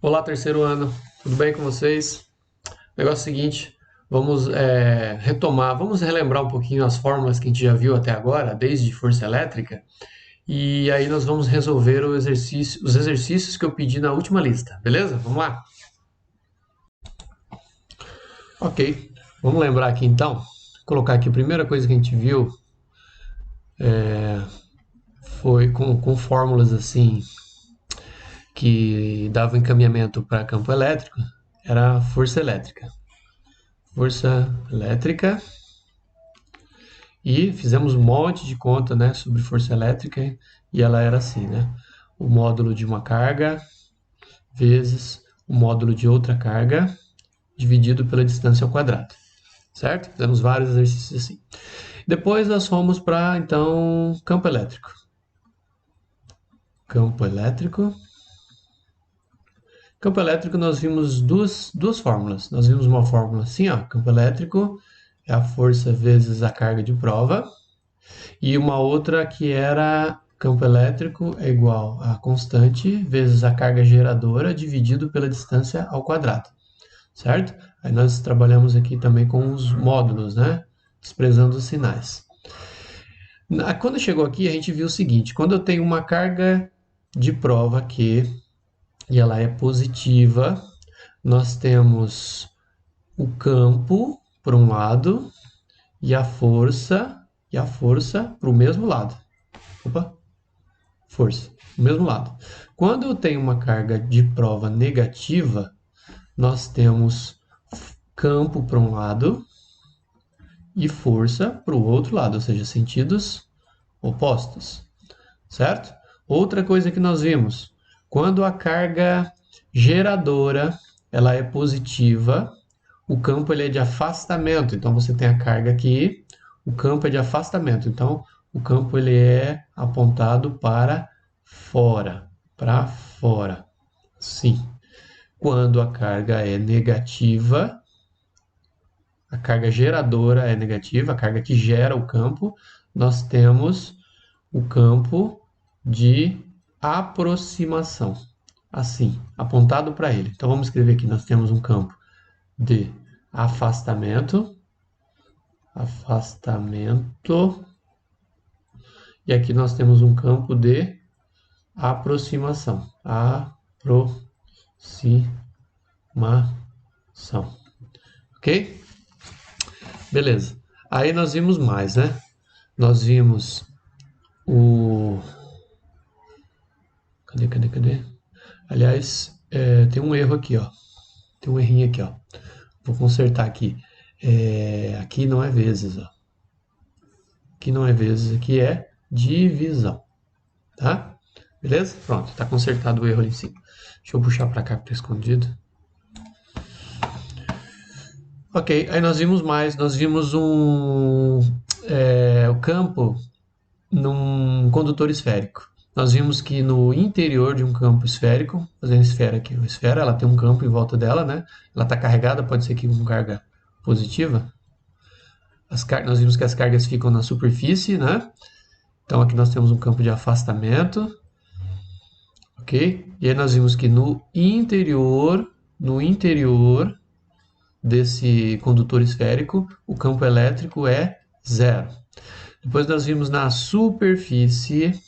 Olá, terceiro ano, tudo bem com vocês? O negócio é o seguinte, vamos retomar, vamos relembrar um pouquinho as fórmulas que a gente já viu até agora, desde força elétrica, e aí nós vamos resolver os exercícios que eu pedi na última lista, beleza? Vamos lá? Ok, vamos lembrar aqui então, vou colocar aqui a primeira coisa que a gente viu foi com fórmulas assim que davam encaminhamento para campo elétrico, era a força elétrica. Força elétrica. E fizemos um monte de conta, né, sobre força elétrica e ela era assim, né? O módulo de uma carga vezes o módulo de outra carga dividido pela distância ao quadrado, certo? Fizemos vários exercícios assim. Depois nós fomos para, então, campo elétrico. Campo elétrico. Campo elétrico nós vimos duas fórmulas. Nós vimos uma fórmula assim, ó, campo elétrico é a força vezes a carga de prova. E uma outra que era campo elétrico é igual a constante vezes a carga geradora dividido pela distância ao quadrado, certo? Aí nós trabalhamos aqui também com os módulos, né? Desprezando os sinais. Quando chegou aqui, a gente viu o seguinte: quando eu tenho uma carga de prova aqui e ela é positiva, nós temos o campo por um lado e a força para o mesmo lado. Opa, força, do mesmo lado. Quando eu tenho uma carga de prova negativa, nós temos campo para um lado e força para o outro lado, ou seja, sentidos opostos, certo? Outra coisa que nós vimos, quando a carga geradora ela é positiva, o campo ele é de afastamento, então você tem a carga aqui, o campo é de afastamento, então o campo ele é apontado para fora, sim. Quando a carga é negativa, a carga geradora é negativa, a carga que gera o campo, nós temos o campo de aproximação, assim, apontado para ele. Então vamos escrever aqui, nós temos um campo de afastamento, e aqui nós temos um campo de aproximação, ok? Beleza. Aí nós vimos mais, né? Nós vimos o... Cadê? Aliás, tem um erro aqui, ó. Tem um errinho aqui, ó. Vou consertar aqui. Aqui não é vezes, ó. Aqui não é vezes, aqui é divisão, tá? Beleza? Pronto, tá consertado o erro ali em cima. Deixa eu puxar para cá que tá escondido. Ok, aí nós vimos mais. Nós vimos o campo num condutor esférico. Nós vimos que no interior de um campo esférico, fazendo esfera aqui, uma esfera, ela tem um campo em volta dela, né? Ela está carregada, pode ser que com carga positiva. Nós vimos que as cargas ficam na superfície, né? Então aqui nós temos um campo de afastamento, ok? E aí nós vimos que no interior desse condutor esférico, o campo elétrico é zero. Depois nós vimos na superfície,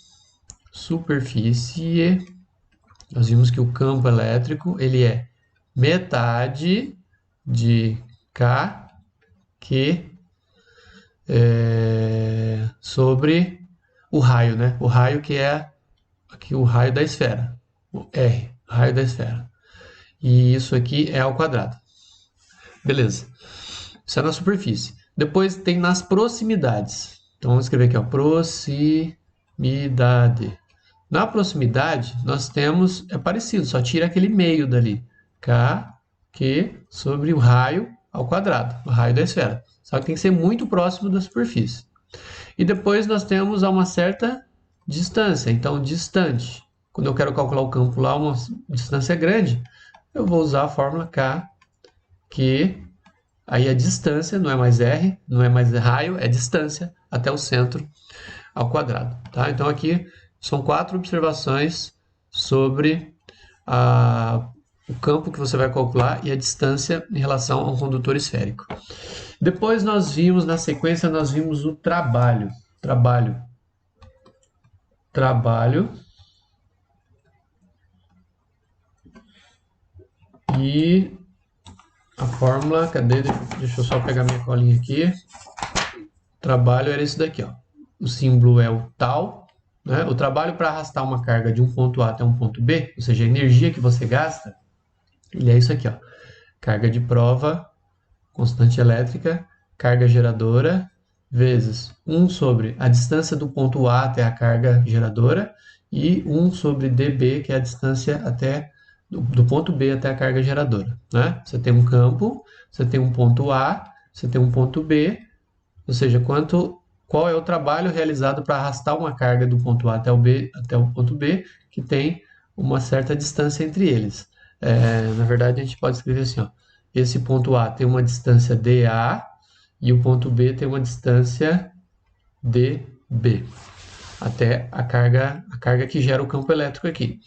nós vimos que o campo elétrico ele é metade de K Q sobre o raio, né? O raio que é aqui o raio da esfera, o R, raio da esfera. E isso aqui é ao quadrado. Beleza. Isso é na superfície. Depois tem nas proximidades. Então vamos escrever aqui, ó, proximidade. Na proximidade, nós temos, é parecido, só tira aquele meio dali. K, Q sobre o raio ao quadrado, o raio da esfera. Só que tem que ser muito próximo da superfície. E depois nós temos a uma certa distância, então distante. Quando eu quero calcular o campo lá, uma distância grande, eu vou usar a fórmula K, Q, aí a distância, não é mais R, não é mais raio, é distância até o centro ao quadrado. Tá? Então aqui são 4 observações sobre o campo que você vai calcular e a distância em relação a um condutor esférico. Depois nós vimos, na sequência, nós vimos o trabalho. Trabalho. E a fórmula, cadê? Deixa eu só pegar minha colinha aqui. Trabalho era esse daqui, ó. O símbolo é o tal, né? O trabalho para arrastar uma carga de um ponto A até um ponto B, ou seja, a energia que você gasta, ele é isso aqui, ó. Carga de prova, constante elétrica, carga geradora, vezes 1 sobre a distância do ponto A até a carga geradora, e 1 sobre dB, que é a distância até do ponto B até a carga geradora, né? Você tem um campo, você tem um ponto A, você tem um ponto B, ou seja, qual é o trabalho realizado para arrastar uma carga do ponto A até o ponto B, que tem uma certa distância entre eles. Na verdade, a gente pode escrever assim, ó, esse ponto A tem uma distância dA e o ponto B tem uma distância dB, até a carga que gera o campo elétrico aqui.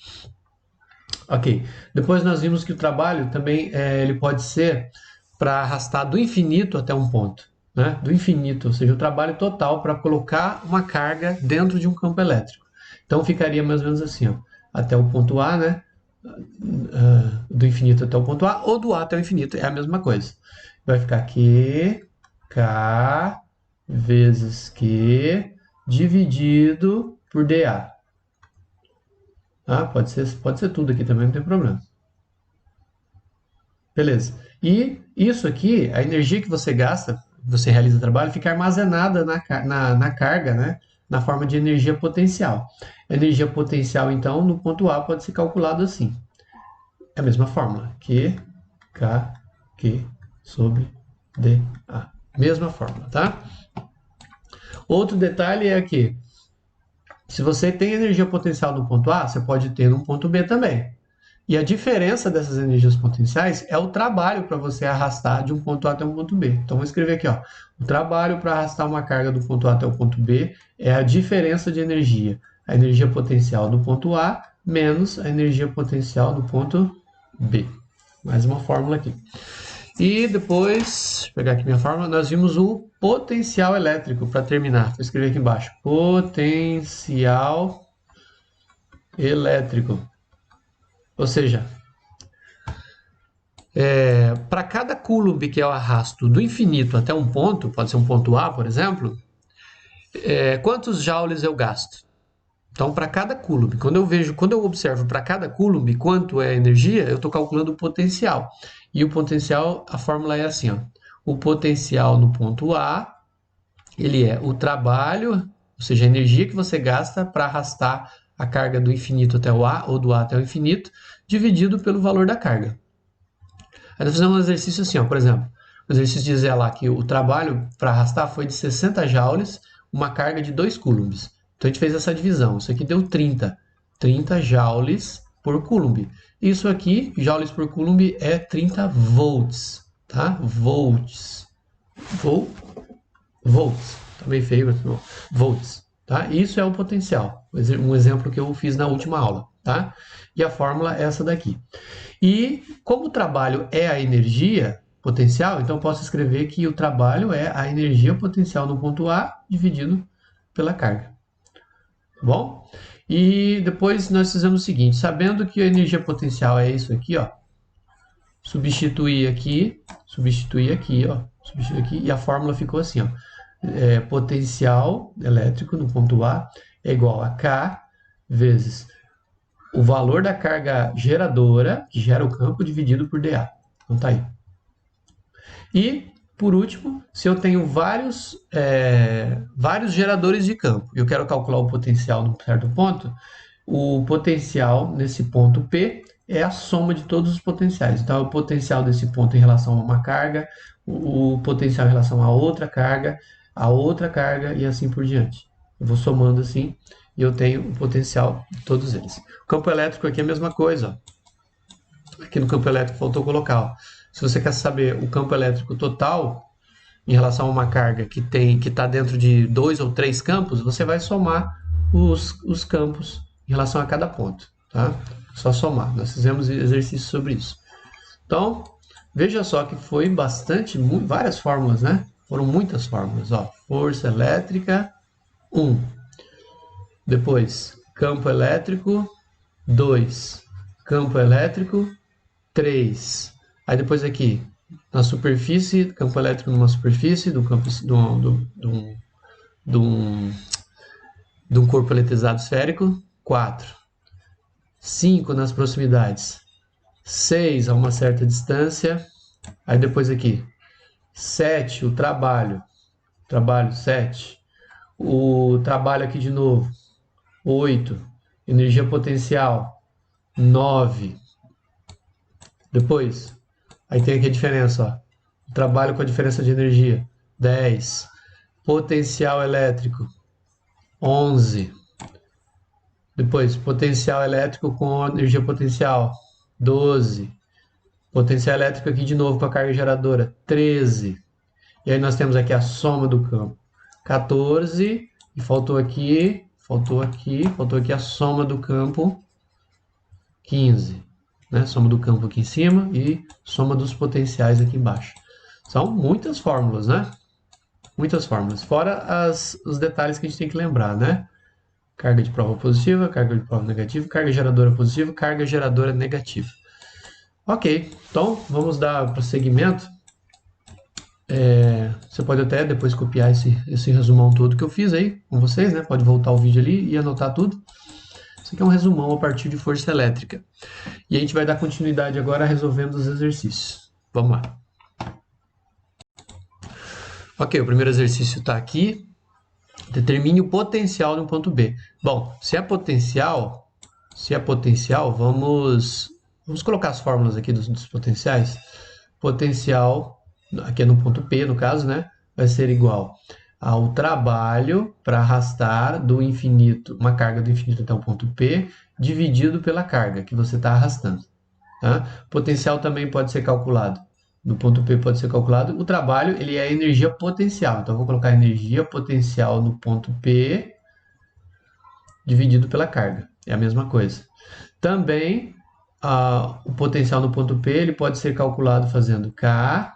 Ok, depois nós vimos que o trabalho também ele pode ser para arrastar do infinito até um ponto, né? Do infinito, ou seja, o trabalho total para colocar uma carga dentro de um campo elétrico. Então ficaria mais ou menos assim, ó, até o ponto A, né? Do infinito até o ponto A, ou do A até o infinito, é a mesma coisa. Vai ficar Q, K, vezes Q, dividido por dA. Ah, pode ser tudo aqui também, não tem problema. Beleza. E isso aqui, a energia que você gasta, você realiza o trabalho, fica armazenada na carga, né? Na forma de energia potencial. A energia potencial, então, no ponto A pode ser calculado assim. É a mesma fórmula. Q, K, Q sobre dA. Mesma fórmula, tá? Outro detalhe é que se você tem energia potencial no ponto A, você pode ter no ponto B também. E a diferença dessas energias potenciais é o trabalho para você arrastar de um ponto A até um ponto B. Então, vou escrever aqui, ó. O trabalho para arrastar uma carga do ponto A até o ponto B é a diferença de energia. A energia potencial do ponto A menos a energia potencial do ponto B. Mais uma fórmula aqui. E depois, vou pegar aqui minha fórmula, nós vimos o potencial elétrico para terminar. Vou escrever aqui embaixo. Potencial elétrico. Ou seja, para cada coulomb que eu arrasto do infinito até um ponto, pode ser um ponto A, por exemplo, quantos joules eu gasto? Então, para cada coulomb, quando eu observo para cada coulomb quanto é a energia, eu estou calculando o potencial. E o potencial, a fórmula é assim, ó. O potencial no ponto A, ele é o trabalho, ou seja, a energia que você gasta para arrastar a carga do infinito até o A, ou do A até o infinito, dividido pelo valor da carga. Aí nós fizemos um exercício assim, ó, por exemplo, o exercício dizia lá que o trabalho para arrastar foi de 60 joules, uma carga de 2 coulombs. Então a gente fez essa divisão, isso aqui deu 30 joules por coulomb. Isso aqui, joules por coulomb, é 30 volts, tá? Volts. Volts. Tá bem feio, mas não. Volts, tá? Isso é o potencial. Um exemplo que eu fiz na última aula, tá? E a fórmula é essa daqui. E como o trabalho é a energia potencial, então eu posso escrever que o trabalho é a energia potencial no ponto A dividido pela carga. Bom? E depois nós fizemos o seguinte, sabendo que a energia potencial é isso aqui, ó, substituir aqui, ó, substituir aqui, e a fórmula ficou assim, ó, potencial elétrico no ponto A é igual a K vezes o valor da carga geradora, que gera o campo, dividido por dA. Então tá aí. E, por último, se eu tenho vários geradores de campo e eu quero calcular o potencial num certo ponto, o potencial nesse ponto P é a soma de todos os potenciais. Então, é o potencial desse ponto em relação a uma carga, o potencial em relação a outra carga e assim por diante. Eu vou somando assim e eu tenho o potencial de todos eles. O campo elétrico aqui é a mesma coisa. Ó. Aqui no campo elétrico faltou colocar, ó. Se você quer saber o campo elétrico total em relação a uma carga que está dentro de 2 ou 3 campos, você vai somar os campos em relação a cada ponto. tá? Só somar. Nós fizemos exercício sobre isso. Então, veja só que foi várias fórmulas, né? Foram muitas fórmulas, ó. Força elétrica, 1. Depois, campo elétrico, 2. Campo elétrico, 3. Aí depois aqui, na superfície, campo elétrico numa superfície de um corpo eletrizado esférico, 4. 5 nas proximidades, 6 a uma certa distância. Aí depois aqui, 7, o trabalho, 7. O trabalho aqui de novo, 8. Energia potencial, 9. Depois, aí tem aqui a diferença, ó. Trabalho com a diferença de energia, 10. Potencial elétrico, 11. Depois, potencial elétrico com energia potencial, 12. Potencial elétrico aqui de novo com a carga geradora, 13. E aí nós temos aqui a soma do campo, 14. E faltou aqui a soma do campo, 15. Né? Soma do campo aqui em cima e soma dos potenciais aqui embaixo. São muitas fórmulas, né? Muitas fórmulas. Fora os detalhes que a gente tem que lembrar, né? Carga de prova positiva, carga de prova negativa, carga geradora positiva, carga geradora negativa. Ok, então vamos dar prosseguimento. Você pode até depois copiar esse resumão todo que eu fiz aí com vocês, né? Pode voltar o vídeo ali e anotar tudo. Isso aqui é um resumão a partir de força elétrica. E a gente vai dar continuidade agora resolvendo os exercícios. Vamos lá. Ok, o primeiro exercício está aqui. Determine o potencial de um ponto B. Bom, se é potencial, vamos colocar as fórmulas aqui dos potenciais. Potencial, aqui é no ponto P, no caso, né? Vai ser igual ao trabalho para arrastar do infinito, uma carga do infinito até o ponto P, dividido pela carga que você está arrastando. Tá? Potencial também pode ser calculado. No ponto P pode ser calculado. O trabalho, ele é energia potencial. Então, eu vou colocar energia potencial no ponto P dividido pela carga. É a mesma coisa. Também, o potencial no ponto P ele pode ser calculado fazendo K,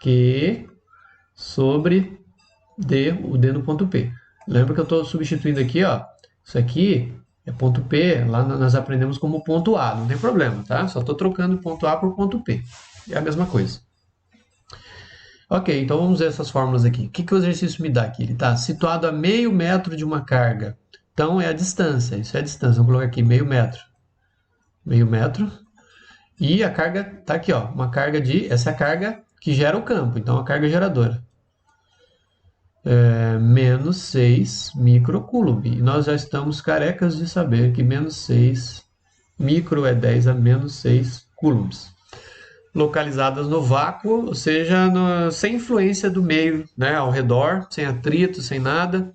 Q sobre D, o D no ponto P. Lembra que eu estou substituindo aqui, ó. Isso aqui é ponto P, lá nós aprendemos como ponto A, não tem problema, tá? Só estou trocando ponto A por ponto P. É a mesma coisa. Ok, então vamos ver essas fórmulas aqui. O que o exercício me dá aqui? Ele está situado a meio metro de uma carga. Então, é a distância. Isso é a distância. Vamos colocar aqui meio metro. Meio metro. E a carga está aqui, ó. Uma carga essa é a carga que gera o campo. Então, a carga geradora. Menos 6 microcoulomb. E nós já estamos carecas de saber que menos 6 micro é 10 a menos 6 coulombs. Localizadas no vácuo, ou seja, sem influência do meio, né, ao redor, sem atrito, sem nada,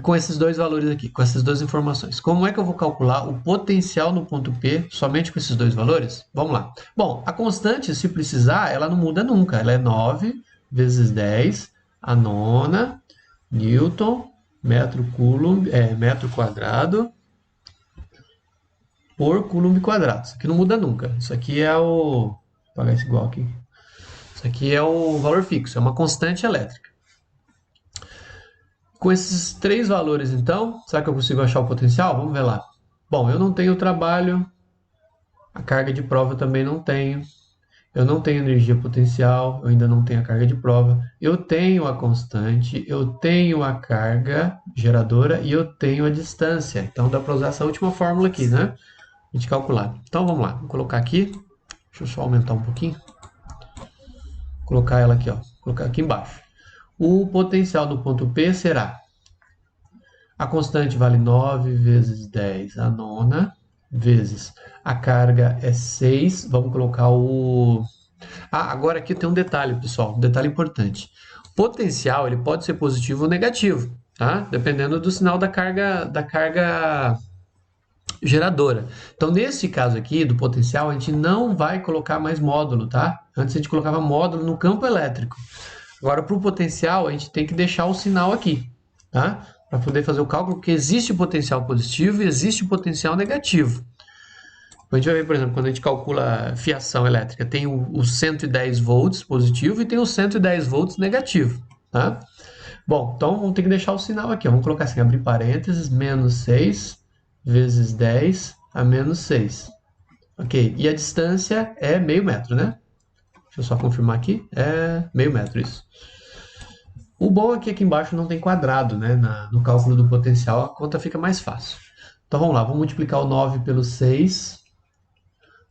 com esses dois valores aqui, com essas duas informações. Como é que eu vou calcular o potencial no ponto P somente com esses dois valores? Vamos lá. Bom, a constante, se precisar, ela não muda nunca. Ela é 9 vezes 10 a nona Newton metro quadrado por coulomb quadrado. Isso aqui não muda nunca. Isso aqui é vou apagar esse igual aqui. Isso aqui é o valor fixo, é uma constante elétrica. Com esses três valores, então, será que eu consigo achar o potencial? Vamos ver lá. Bom, eu não tenho trabalho, a carga de prova eu também não tenho. Eu não tenho energia potencial, eu ainda não tenho a carga de prova. Eu tenho a constante, eu tenho a carga geradora e eu tenho a distância. Então, dá para usar essa última fórmula aqui, né? A gente calcular. Então, vamos lá. Vou colocar aqui. Deixa eu só aumentar um pouquinho. Vou colocar ela aqui, ó. Vou colocar aqui embaixo. O potencial do ponto P será... A constante vale 9 vezes 10 a nona, vezes a carga é 6. Vamos colocar o... agora aqui tem um detalhe, pessoal. Um detalhe importante. O potencial ele pode ser positivo ou negativo, tá? Dependendo do sinal da carga geradora. Então, nesse caso aqui, do potencial, a gente não vai colocar mais módulo, tá? Antes a gente colocava módulo no campo elétrico. Agora, para o potencial, a gente tem que deixar o sinal aqui, tá? para poder fazer o cálculo, porque existe o potencial positivo e existe o potencial negativo. A gente vai ver, por exemplo, quando a gente calcula fiação elétrica, tem o 110 volts positivo e tem o 110 volts negativo, tá? Bom, então vamos ter que deixar o sinal aqui, ó. Vamos colocar assim, abrir parênteses, menos 6 vezes 10 a menos 6. Ok, e a distância é meio metro, né? Deixa eu só confirmar aqui, é meio metro isso. O bom é que aqui embaixo não tem quadrado, né? No cálculo do potencial a conta fica mais fácil. Então vamos lá, vamos multiplicar o 9 pelo 6.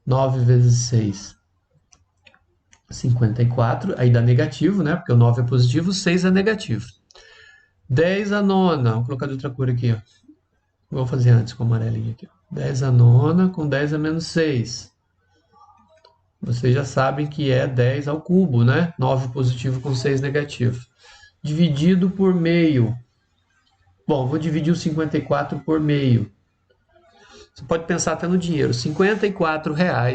9 vezes 6, 54. Aí dá negativo, né? Porque o 9 é positivo, o 6 é negativo. 10 a nona. Vou colocar de outra cor aqui, ó. Vou fazer antes com o amarelinho aqui, ó. 10 a nona com 10 a menos 6. Vocês já sabem que é 10 ao cubo, né? 9 positivo com 6 negativo. Dividido por meio. Bom, vou dividir o 54 por meio. Você pode pensar até no dinheiro. R$ 54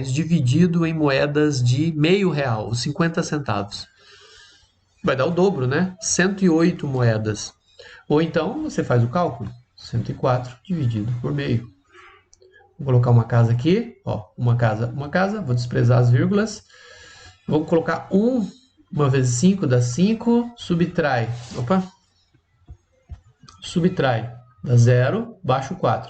dividido em moedas de R$0,5, os 50 centavos. Vai dar o dobro, né? 108 moedas. Ou então, você faz o cálculo. 104 dividido por meio. Vou colocar uma casa aqui. Ó, uma casa. Vou desprezar as vírgulas. Vou colocar 1 vezes 5 dá 5. Subtrai. Opa. Subtrai. Dá 0. Baixo 4.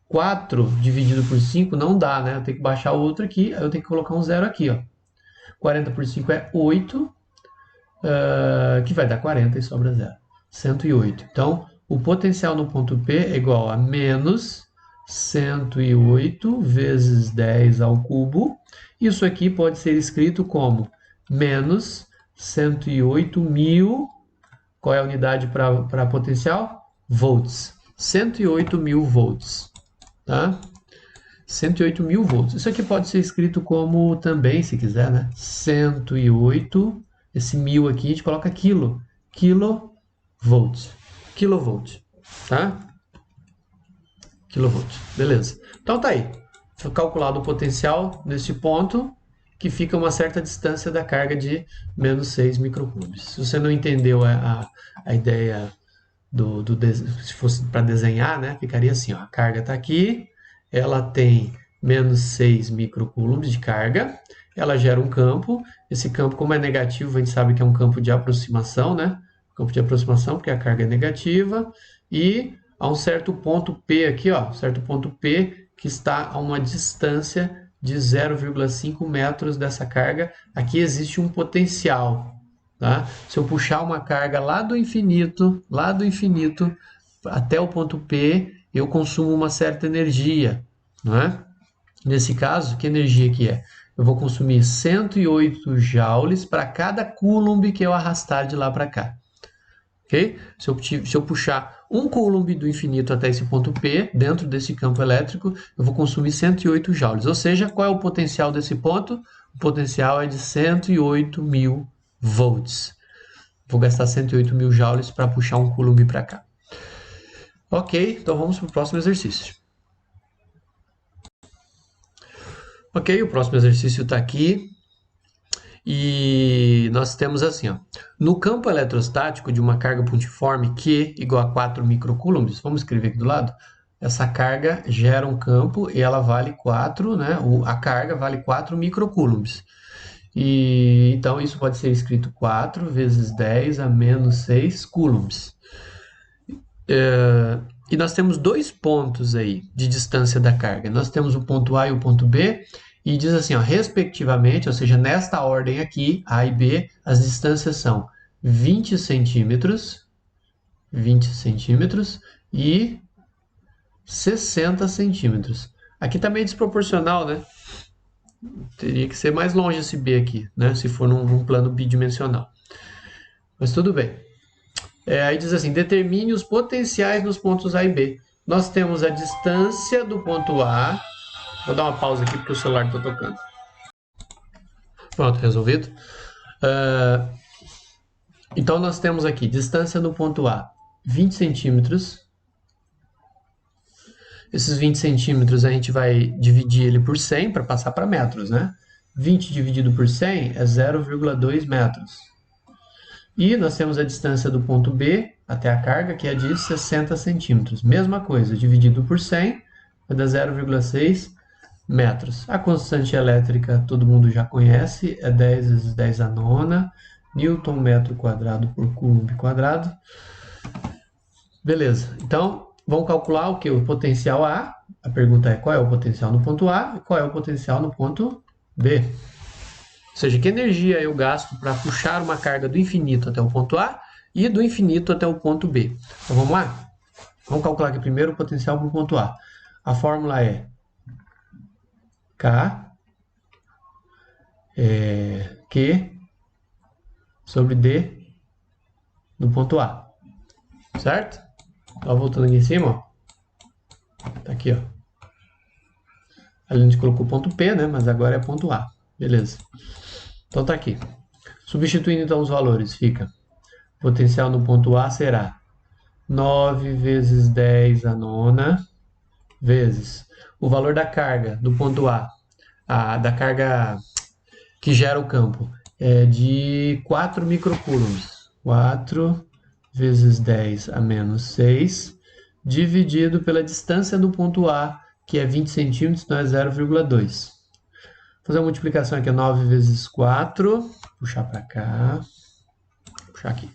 4 dividido por 5 não dá, né? Eu tenho que baixar o outro aqui, aí eu tenho que colocar um zero aqui, ó. 40 por 5 é 8, que vai dar 40 e sobra 0. 108. Então, o potencial no ponto P é igual a menos 108 vezes 10 ao cubo. Isso aqui pode ser escrito como menos 108.000. Qual é a unidade para potencial? Volts. 108.000 volts. Tá? 108.000 volts. Isso aqui pode ser escrito como também, se quiser, né? 108, esse 1000 aqui a gente coloca quilo. Kilovolt. Kilovolt. Tá? Kilovolt. Beleza. Então tá aí. Foi calculado o potencial neste ponto, que fica uma certa distância da carga de menos 6 microcoulombs. Se você não entendeu a ideia se fosse para desenhar, né, ficaria assim, ó, a carga está aqui, ela tem menos 6 microcoulombs de carga, ela gera um campo, esse campo, como é negativo, a gente sabe que é um campo de aproximação, né, campo de aproximação, porque a carga é negativa, e a um certo ponto P aqui, ó, certo ponto P, que está a uma distância de 0,5 metros dessa carga, aqui existe um potencial. Tá? Se eu puxar uma carga lá do infinito até o ponto P, eu consumo uma certa energia. Não é? Nesse caso, que energia que é? Eu vou consumir 108 joules para cada coulomb que eu arrastar de lá para cá. Okay? Se eu puxar 1 coulomb do infinito até esse ponto P, dentro desse campo elétrico, eu vou consumir 108 joules. Ou seja, qual é o potencial desse ponto? O potencial é de 108.000 volts. Vou gastar 108.000 joules para puxar um coulomb para cá. Ok, então vamos para o próximo exercício. Ok, o próximo exercício está aqui. E nós temos assim, ó, no campo eletrostático de uma carga pontiforme Q igual a 4 microcoulombs, vamos escrever aqui do lado, essa carga gera um campo e ela vale 4, né? A carga vale 4 microcoulombs. E então isso pode ser escrito 4 vezes 10 a menos 6 coulombs. E nós temos dois pontos aí de distância da carga. Nós temos o ponto A e o ponto B, e diz assim, ó, respectivamente, ou seja, nesta ordem aqui, A e B, as distâncias são 20 centímetros e 60 centímetros. Aqui está meio desproporcional, né? Teria que ser mais longe esse B aqui, né? Se for num plano bidimensional. Mas tudo bem. Aí diz assim, determine os potenciais nos pontos A e B. Nós temos a distância do ponto A. Vou dar uma pausa aqui porque o celular está tocando. Pronto, resolvido. Então nós temos aqui, distância no ponto A, 20 centímetros. Esses 20 centímetros a gente vai dividir ele por 100 para passar para metros, né? 20 dividido por 100 é 0,2 metros. E nós temos a distância do ponto B até a carga, que é de 60 centímetros. Mesma coisa, dividido por 100, vai dar 0,6 metros. A constante elétrica todo mundo já conhece, é 10 vezes 10 a nona, Newton metro quadrado por Coulomb quadrado. Beleza, então vamos calcular o que? O potencial A. A pergunta é qual é o potencial no ponto A e qual é o potencial no ponto B. Ou seja, que energia eu gasto para puxar uma carga do infinito até o ponto A e do infinito até o ponto B. Então vamos lá? Vamos calcular aqui primeiro o potencial para o ponto A. A fórmula é K Q sobre D no ponto A. Certo? Então, voltando aqui em cima, ó. Tá aqui, ó. Ali a gente colocou ponto P, né? Mas agora é ponto A. Beleza. Então tá aqui. Substituindo então os valores, fica potencial no ponto A será 9 vezes 10 a nona vezes o valor da carga do ponto A, da carga que gera o campo, é de 4 microcoulombs. 4 vezes 10 a menos 6, dividido pela distância do ponto A, que é 20 centímetros, então é 0,2. Vou fazer a multiplicação aqui, 9 vezes 4, puxar para cá, puxar aqui.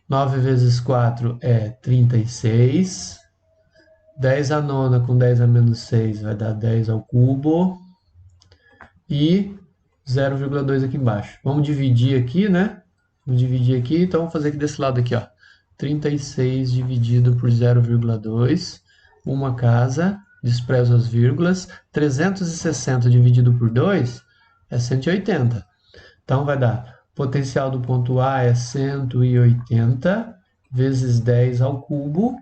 9 vezes 4 é 36. 10 a nona com 10 a menos 6 vai dar 10 ao cubo. E 0,2 aqui embaixo. Vamos dividir aqui, né? Vamos dividir aqui, então vamos fazer aqui desse lado aqui, ó. 36 dividido por 0,2, uma casa, desprezo as vírgulas. 360 dividido por 2 é 180. Então vai dar, potencial do ponto A é 180 vezes 10 ao cubo.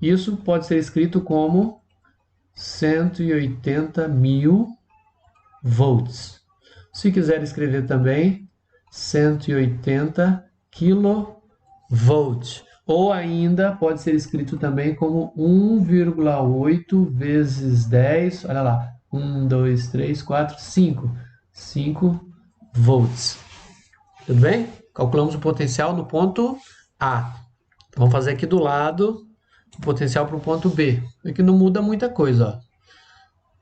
Isso pode ser escrito como 180.000 volts. Se quiser escrever também 180 kV. Ou ainda pode ser escrito também como 1,8 vezes 10, olha lá, 1, 2, 3, 4, 5. 5 volts. Tudo bem? Calculamos o potencial no ponto A. Vamos fazer aqui do lado o potencial para o ponto B. Aqui não muda muita coisa, ó.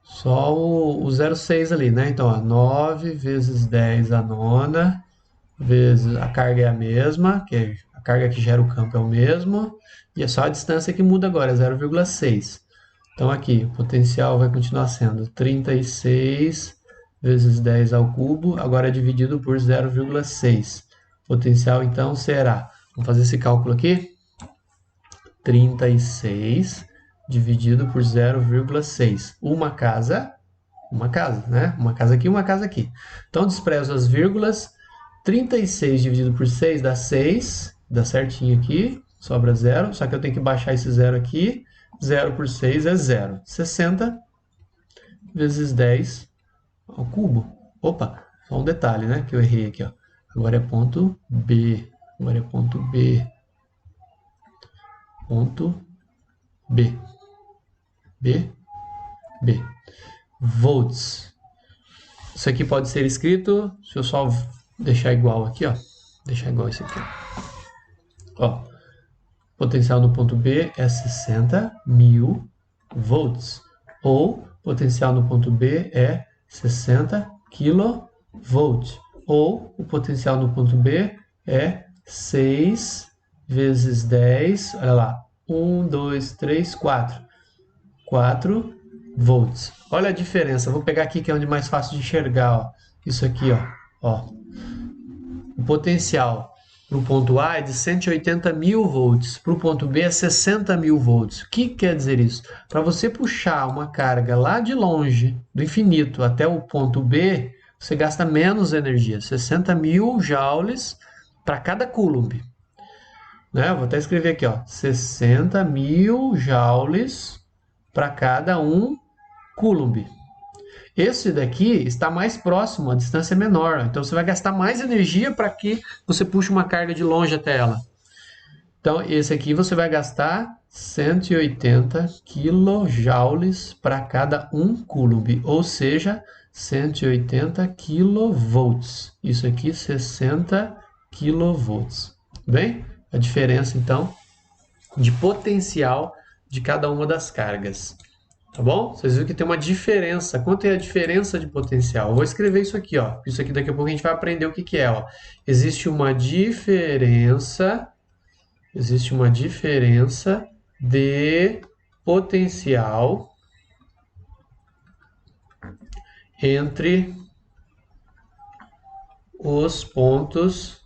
Só o 0,6 ali, né? Então, ó, 9 vezes 10 a nona, vezes a carga é a mesma, que a carga que gera o campo é o mesmo, e é só a distância que muda agora, é 0,6. Então, aqui, o potencial vai continuar sendo 36 vezes 10 ao cubo, agora é dividido por 0,6. Potencial, então, será, vamos fazer esse cálculo aqui, 36 dividido por 0,6. Uma casa, né? Uma casa aqui, uma casa aqui. Então, desprezo as vírgulas. 36 dividido por 6 dá 6. Dá certinho aqui. Sobra 0. Só que eu tenho que baixar esse 0 aqui. 0 por 6 é 0. 60 vezes 10 ao cubo. Opa, só um detalhe, né? Que eu errei aqui, ó. Agora é ponto B. Agora é ponto B. Ponto B. B. Volts. Isso aqui pode ser escrito, se eu só deixar igual aqui, ó. Deixar igual isso aqui, ó. Potencial no ponto B é 60.000 volts. Ou potencial no ponto B é 60 kV. Ou o potencial no ponto B é 6 vezes 10, olha lá, 1, 2, 3, 4. 4 volts. Olha a diferença. Vou pegar aqui que é onde é mais fácil de enxergar, ó. Isso aqui, ó. O potencial para o ponto A é de 180.000 volts. Para o ponto B é 60.000 volts. O que quer dizer isso? Para você puxar uma carga lá de longe, do infinito, até o ponto B, você gasta menos energia. 60.000 joules para cada coulomb. Né? Vou até escrever aqui, ó. 60.000 joules para cada um coulomb. Esse daqui está mais próximo, a distância é menor. Então, você vai gastar mais energia para que você puxe uma carga de longe até ela. Então, esse aqui você vai gastar 180 quilojoules para cada 1 coulomb, ou seja, 180 kilovolts. Isso aqui, 60 kilovolts. Bem, a diferença, então, de potencial de cada uma das cargas. Tá bom? Vocês viram que tem uma diferença. Quanto é a diferença de potencial? Eu vou escrever isso aqui, ó. Isso aqui daqui a pouco a gente vai aprender o que que é, ó. Existe uma diferença de potencial entre os pontos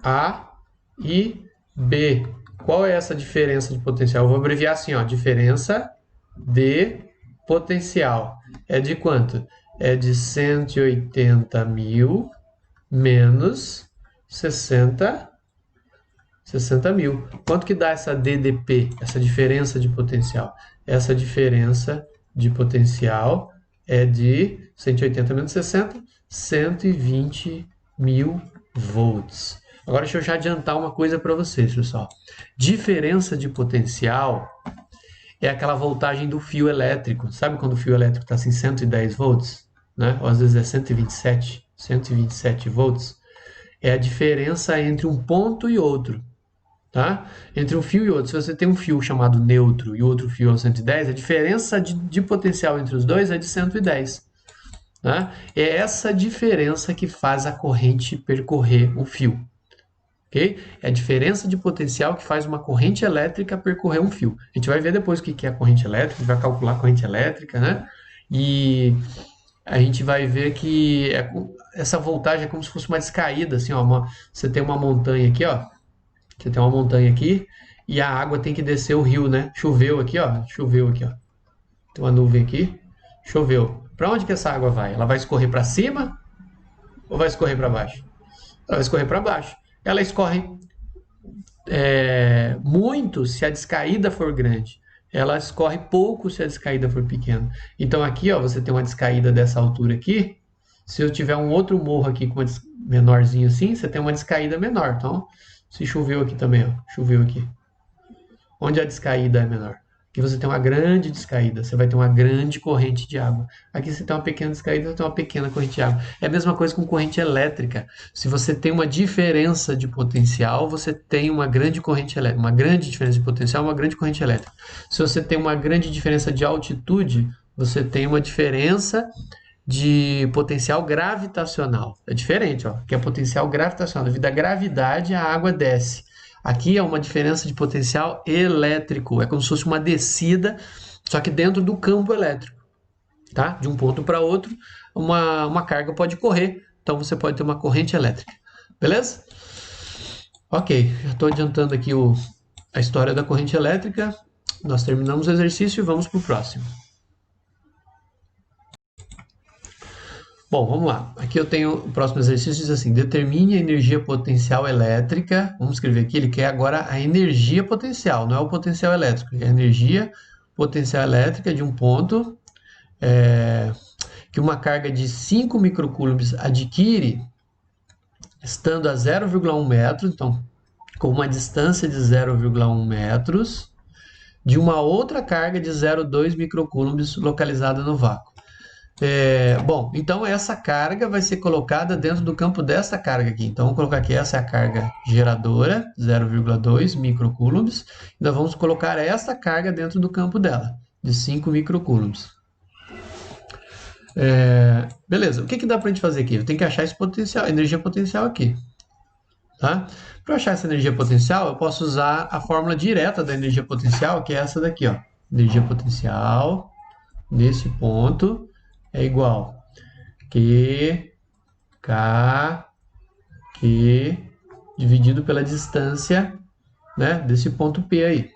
A e B. Qual é essa diferença de potencial? Eu vou abreviar assim, ó, diferença de potencial. É de quanto? É de 180.000 menos 60 mil. Quanto que dá essa DDP, essa diferença de potencial? Essa diferença de potencial é de 180 menos 60, 120 mil volts. Agora deixa eu já adiantar uma coisa para vocês, pessoal. Diferença de potencial é aquela voltagem do fio elétrico. Sabe quando o fio elétrico está assim 110 volts? Né? Ou às vezes é 127 volts. É a diferença entre um ponto e outro. Tá? Entre um fio e outro. Se você tem um fio chamado neutro e outro fio é 110, a diferença de potencial entre os dois é de 110. Tá? É essa diferença que faz a corrente percorrer o fio. Okay? É a diferença de potencial que faz uma corrente elétrica percorrer um fio. A gente vai ver depois o que é a corrente elétrica, a gente vai calcular a corrente elétrica, né? E a gente vai ver que essa voltagem é como se fosse uma descaída, assim, ó, você tem uma montanha aqui, ó, você tem uma montanha aqui e a água tem que descer o rio, né? Choveu aqui, ó. Tem uma nuvem aqui. Choveu. Para onde que essa água vai? Ela vai escorrer para cima ou vai escorrer para baixo? Ela vai escorrer para baixo. Ela escorre muito se a descaída for grande. Ela escorre pouco se a descaída for pequena. Então aqui, ó, você tem uma descaída dessa altura aqui. Se eu tiver um outro morro aqui com menorzinho assim, você tem uma descaída menor. Então, se choveu aqui também, ó, choveu aqui. Onde a descaída é menor? Aqui você tem uma grande descaída, você vai ter uma grande corrente de água. Aqui você tem uma pequena descaída, você tem uma pequena corrente de água. É a mesma coisa com corrente elétrica. Se você tem uma diferença de potencial, você tem uma grande corrente elétrica. Uma grande diferença de potencial, uma grande corrente elétrica. Se você tem uma grande diferença de altitude, você tem uma diferença de potencial gravitacional. É diferente, ó, que é potencial gravitacional. Devido à gravidade, a água desce. Aqui é uma diferença de potencial elétrico. É como se fosse uma descida, só que dentro do campo elétrico. Tá? De um ponto para outro, uma carga pode correr. Então você pode ter uma corrente elétrica. Beleza? Ok, já estou adiantando aqui a história da corrente elétrica. Nós terminamos o exercício e vamos para o próximo. Bom, vamos lá. Aqui eu tenho o próximo exercício, diz assim, determine a energia potencial elétrica. Vamos escrever aqui, ele quer agora a energia potencial, não é o potencial elétrico, é a energia potencial elétrica de um ponto que uma carga de 5 microcoulombs adquire estando a 0,1 metro, então com uma distância de 0,1 metros, de uma outra carga de 0,2 microcoulombs localizada no vácuo. Bom, então essa carga vai ser colocada dentro do campo dessa carga aqui. Então, vamos colocar aqui, essa é a carga geradora, 0,2 microcoulombs. E nós vamos colocar essa carga dentro do campo dela, de 5 microcoulombs. Beleza, o que dá para a gente fazer aqui? Eu tenho que achar esse potencial, energia potencial aqui. Tá? Para achar essa energia potencial, eu posso usar a fórmula direta da energia potencial, que é essa daqui, ó. Energia potencial nesse ponto é igual Q dividido pela distância, né, desse ponto P aí.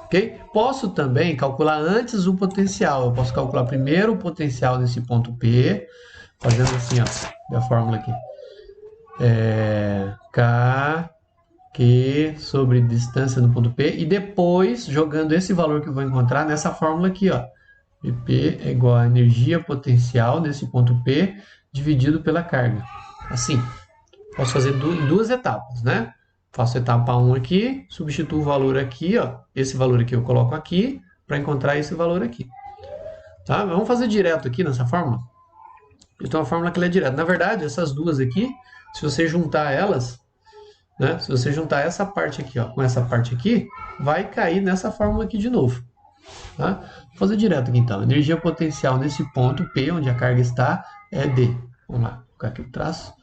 Ok? Posso também calcular antes o potencial. Eu posso calcular primeiro o potencial desse ponto P, fazendo assim, ó, a fórmula aqui. Q sobre distância do ponto P, e depois jogando esse valor que eu vou encontrar nessa fórmula aqui, ó. P é igual a energia potencial desse ponto P dividido pela carga. Assim, posso fazer em duas etapas, né? Faço etapa 1 aqui, substituo o valor aqui, ó. Esse valor aqui eu coloco aqui para encontrar esse valor aqui. Tá? Vamos fazer direto aqui nessa fórmula. Então a fórmula que ela é direta. Na verdade, essas duas aqui, se você juntar elas, né? Se você juntar essa parte aqui, ó, com essa parte aqui, vai cair nessa fórmula aqui de novo. Tá? Vou fazer direto aqui então. Energia potencial nesse ponto P, onde a carga está, é de. Vamos lá, vou colocar aqui o traço.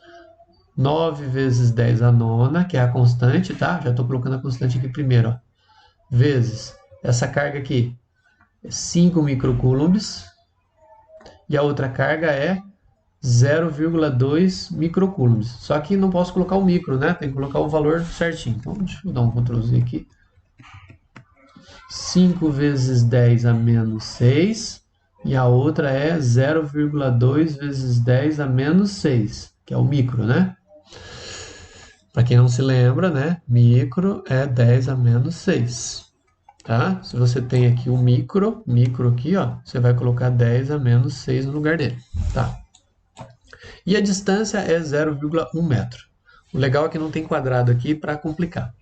9 vezes 10 a nona, que é a constante, tá? Já estou colocando a constante aqui primeiro, ó. Vezes essa carga aqui, é 5 microcoulombs. E a outra carga é 0,2 microcoulombs. Só que não posso colocar o micro, né? Tem que colocar o valor certinho. Então, deixa eu dar um Ctrl Z aqui. 5 vezes 10 a menos 6. E a outra é 0,2 vezes 10 a menos 6, que é o micro, né? Para quem não se lembra, né? Micro é 10 a menos 6. Tá? Se você tem aqui o micro aqui, ó, você vai colocar 10 a menos 6 no lugar dele. Tá? E a distância é 0,1 metro. O legal é que não tem quadrado aqui para complicar.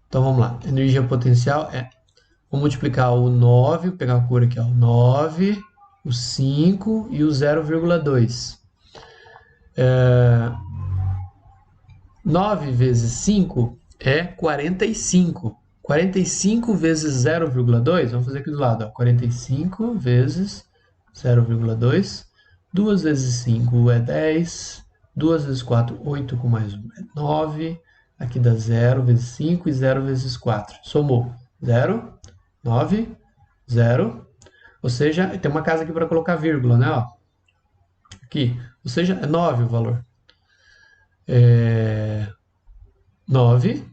Então vamos lá. Energia potencial é... Vou multiplicar o 9, vou pegar a cor aqui, ó, o 9, o 5 e o 0,2. 9 vezes 5 é 45. 45 vezes 0,2, vamos fazer aqui do lado, ó, 45 vezes 0,2. 2 vezes 5 é 10. 2 vezes 4, 8 com mais 1 é 9. Aqui dá 0 vezes 5 e 0 vezes 4. Somou 0, 9, 0. Ou seja, tem uma casa aqui para colocar vírgula, né? Ó. Aqui. Ou seja, é 9 o valor. 9.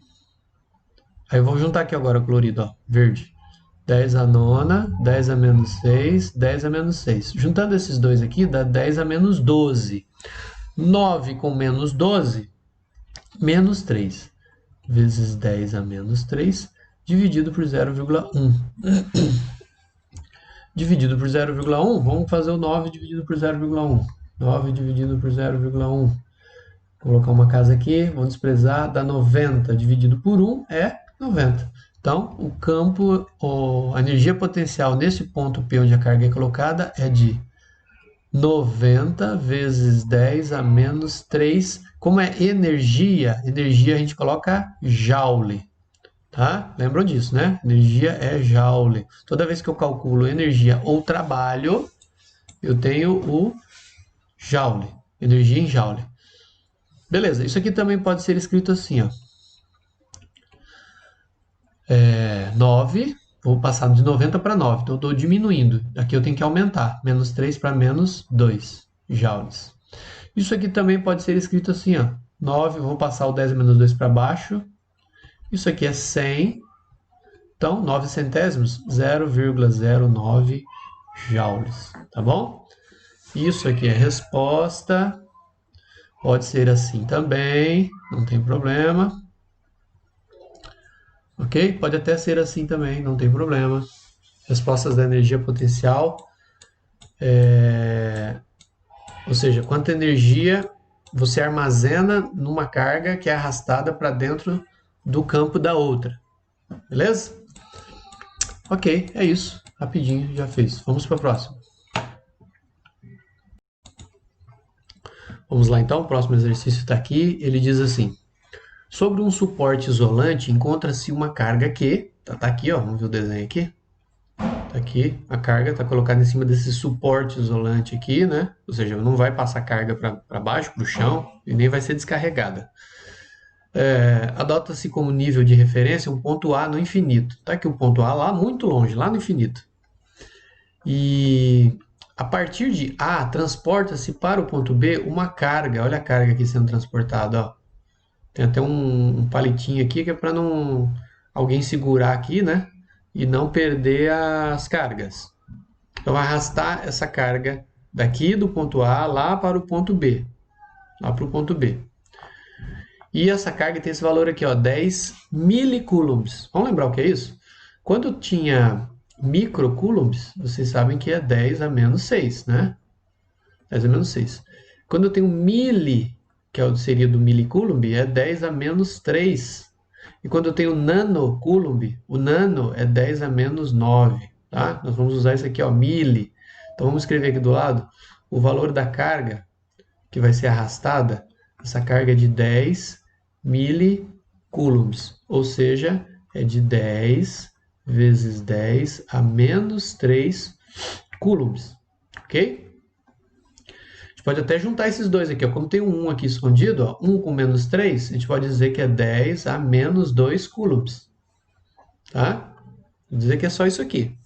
Aí eu vou juntar aqui agora o colorido, ó, verde. 10 a nona, 10 a menos 6, 10 a menos 6. Juntando esses dois aqui, dá 10 a menos 12. 9 com menos 12, menos 3. Vezes 10 a menos 3, dividido por 0,1. Dividido por 0,1, vamos fazer o 9 dividido por 0,1. 9 dividido por 0,1. Vou colocar uma casa aqui, vamos desprezar, dá 90 dividido por 1 é 90. Então, o campo, a energia potencial nesse ponto P onde a carga é colocada é de 90 vezes 10 a menos 3. Como é energia a gente coloca joule. Tá? Lembram disso, né? Energia é joule. Toda vez que eu calculo energia ou trabalho, eu tenho o joule. Energia em joule. Beleza, isso aqui também pode ser escrito assim, ó. 9, vou passar de 90 para 9, então eu estou diminuindo. Aqui eu tenho que aumentar, menos 3 para menos 2 joules. Isso aqui também pode ser escrito assim, ó. 9, vou passar o 10 menos 2 para baixo. Isso aqui é 100. Então, 9 centésimos, 0,09 joules, tá bom? Isso aqui é resposta. Pode ser assim também, não tem problema. Ok? Pode até ser assim também, não tem problema. Respostas da energia potencial. Ou seja, quanta energia você armazena numa carga que é arrastada para dentro do campo da outra. Beleza? Ok, é isso. Rapidinho, já fez. Vamos para a próxima. Vamos lá então, o próximo exercício está aqui. Ele diz assim: sobre um suporte isolante encontra-se uma carga que... Tá aqui, ó, vamos ver o desenho aqui. Tá aqui, a carga está colocada em cima desse suporte isolante aqui, né? Ou seja, não vai passar carga para baixo, para o chão, e nem vai ser descarregada. Adota-se como nível de referência um ponto A no infinito. Tá aqui o ponto A lá, muito longe, lá no infinito. E a partir de A, transporta-se para o ponto B uma carga. Olha a carga aqui sendo transportada, ó. Tem até um palitinho aqui que é para não alguém segurar aqui, né? E não perder as cargas. Então, vai arrastar essa carga daqui do ponto A lá para o ponto B. Lá para o ponto B. E essa carga tem esse valor aqui, ó, 10 milicoulombs. Vamos lembrar o que é isso? Quando tinha microcoulombs, vocês sabem que é 10 a menos 6, né? 10 a menos 6. Quando eu tenho mili, que seria do milicoulomb, é 10 a menos 3 E quando eu tenho nanocoulomb, o nano é 10 a menos 9, tá? Nós vamos usar isso aqui, ó, mili. Então vamos escrever aqui do lado o valor da carga que vai ser arrastada. Essa carga é de 10 milicoulombs, ou seja, é de 10 vezes 10 a menos 3 coulombs, ok? A gente pode até juntar esses dois aqui, ó. Como tem um 1 aqui escondido, ó, 1 com menos 3, a gente pode dizer que é 10 a menos 2 coulombs, tá? Vou dizer que é só isso aqui.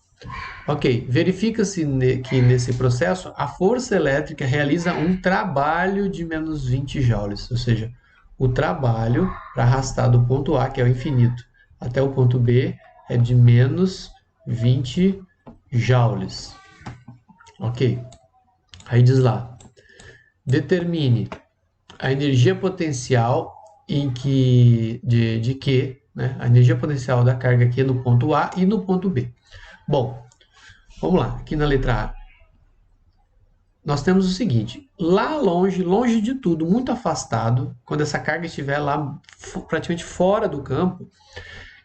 Ok, verifica-se que nesse processo a força elétrica realiza um trabalho de menos 20 joules, ou seja, o trabalho para arrastar do ponto A, que é o infinito, até o ponto B é de menos 20 joules. Ok, aí diz lá, determine a energia potencial em que, de Q, né? A energia potencial da carga Q no ponto A e no ponto B. Bom, vamos lá, aqui na letra A. Nós temos o seguinte, lá longe, longe de tudo, muito afastado, quando essa carga estiver lá praticamente fora do campo,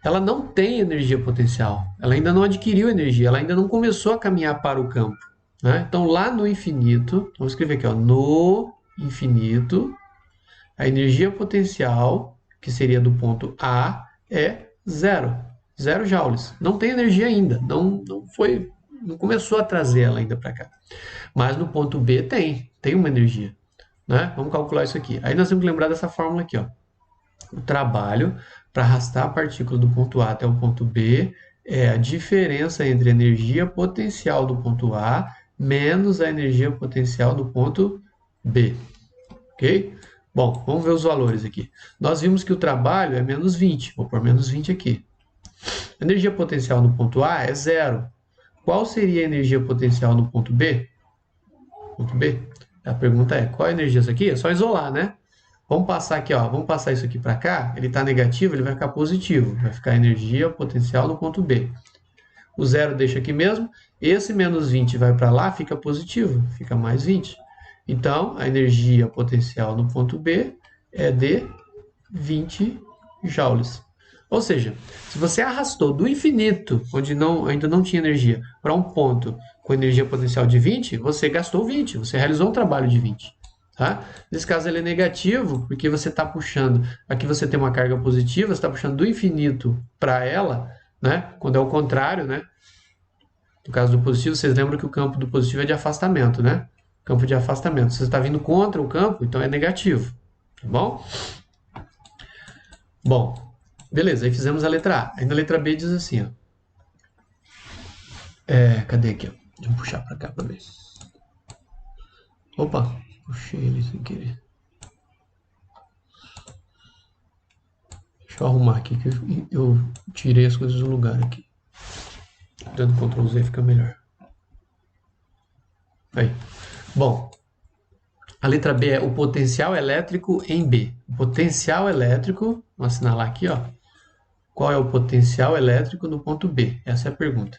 ela não tem energia potencial, ela ainda não adquiriu energia, ela ainda não começou a caminhar para o campo, né? Então, lá no infinito, vamos escrever aqui, ó, no infinito, a energia potencial, que seria do ponto A, é zero. 0 joules. Não tem energia ainda, não começou a trazer ela ainda para cá. Mas no ponto B tem uma energia, né? Vamos calcular isso aqui. Aí nós temos que lembrar dessa fórmula aqui, ó. O trabalho para arrastar a partícula do ponto A até o ponto B é a diferença entre a energia potencial do ponto A menos a energia potencial do ponto B, ok? Bom, vamos ver os valores aqui. Nós vimos que o trabalho é menos 20, vou pôr menos 20 aqui. A energia potencial no ponto A é zero. Qual seria a energia potencial no ponto B? Ponto B. A pergunta é, qual a energia? Isso aqui é só isolar, né? Vamos passar aqui, ó, vamos passar isso aqui para cá. Ele está negativo, ele vai ficar positivo. Vai ficar energia potencial no ponto B. O zero deixa aqui mesmo. Esse menos 20 vai para lá, fica positivo. Fica mais 20. Então, a energia potencial no ponto B é de 20 joules. Ou seja, se você arrastou do infinito, onde ainda não tinha energia, para um ponto com energia potencial de 20, você gastou 20, você realizou um trabalho de 20. Tá? Nesse caso ele é negativo, porque você está puxando, aqui você tem uma carga positiva, você está puxando do infinito para ela, né? Quando é o contrário, né? No caso do positivo, vocês lembram que o campo do positivo é de afastamento, né? Campo de afastamento. Se você está vindo contra o campo, então é negativo, tá bom? Bom, beleza, aí fizemos a letra A. Aí na letra B diz assim, ó. Cadê aqui, ó? Deixa eu puxar para cá para ver. Opa, puxei ele sem querer. Deixa eu arrumar aqui, que eu tirei as coisas do lugar aqui. Dando Ctrl Z fica melhor. Aí. Bom, a letra B é o potencial elétrico em B. O potencial elétrico, vamos assinalar aqui, ó. Qual é o potencial elétrico no ponto B? Essa é a pergunta.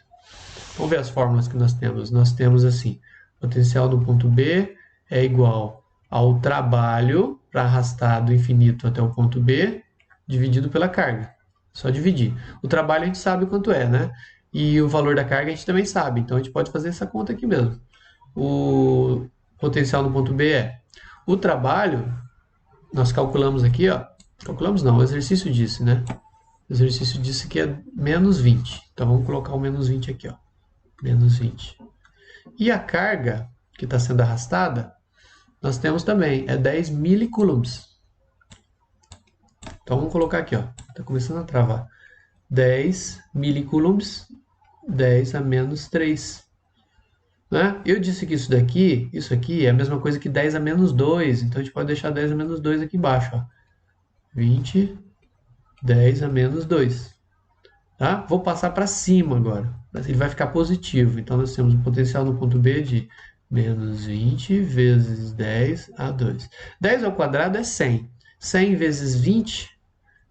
Vamos ver as fórmulas que nós temos. Nós temos assim, potencial no ponto B é igual ao trabalho para arrastar do infinito até o ponto B, dividido pela carga. Só dividir. O trabalho a gente sabe quanto é, né? E o valor da carga a gente também sabe. Então, a gente pode fazer essa conta aqui mesmo. O potencial no ponto B é o trabalho, nós calculamos aqui, ó. Calculamos não, o exercício disse, né? O exercício disse que é menos 20. Então, vamos colocar o menos 20 aqui, ó. Menos 20. E a carga que está sendo arrastada, nós temos também, é 10 milicoulombs. Então, vamos colocar aqui, ó. Está começando a travar. 10 milicoulombs, 10 a menos 3. Né? Eu disse que isso aqui é a mesma coisa que 10 a menos 2. Então, a gente pode deixar 10 a menos 2 aqui embaixo, ó. 20, 10 a menos 2. Tá? Vou passar para cima agora. Ele vai ficar positivo. Então, nós temos o potencial no ponto B de menos 20 vezes 10 a 2. 10 ao quadrado é 100. 100 vezes 20,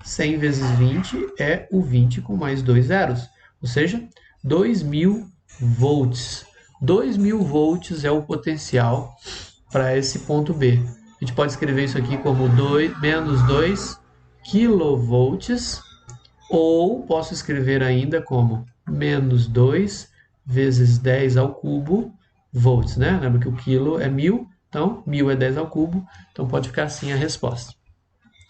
100 vezes 20 é o 20 com mais 2 zeros. Ou seja, 2.000 volts. 2.000 volts é o potencial para esse ponto B. A gente pode escrever isso aqui como menos 2 kV Ou posso escrever ainda como menos 2 vezes 10 ao cubo volts, né? Lembra que o quilo é 1000, então 1000 é 10 ao cubo, então pode ficar assim a resposta.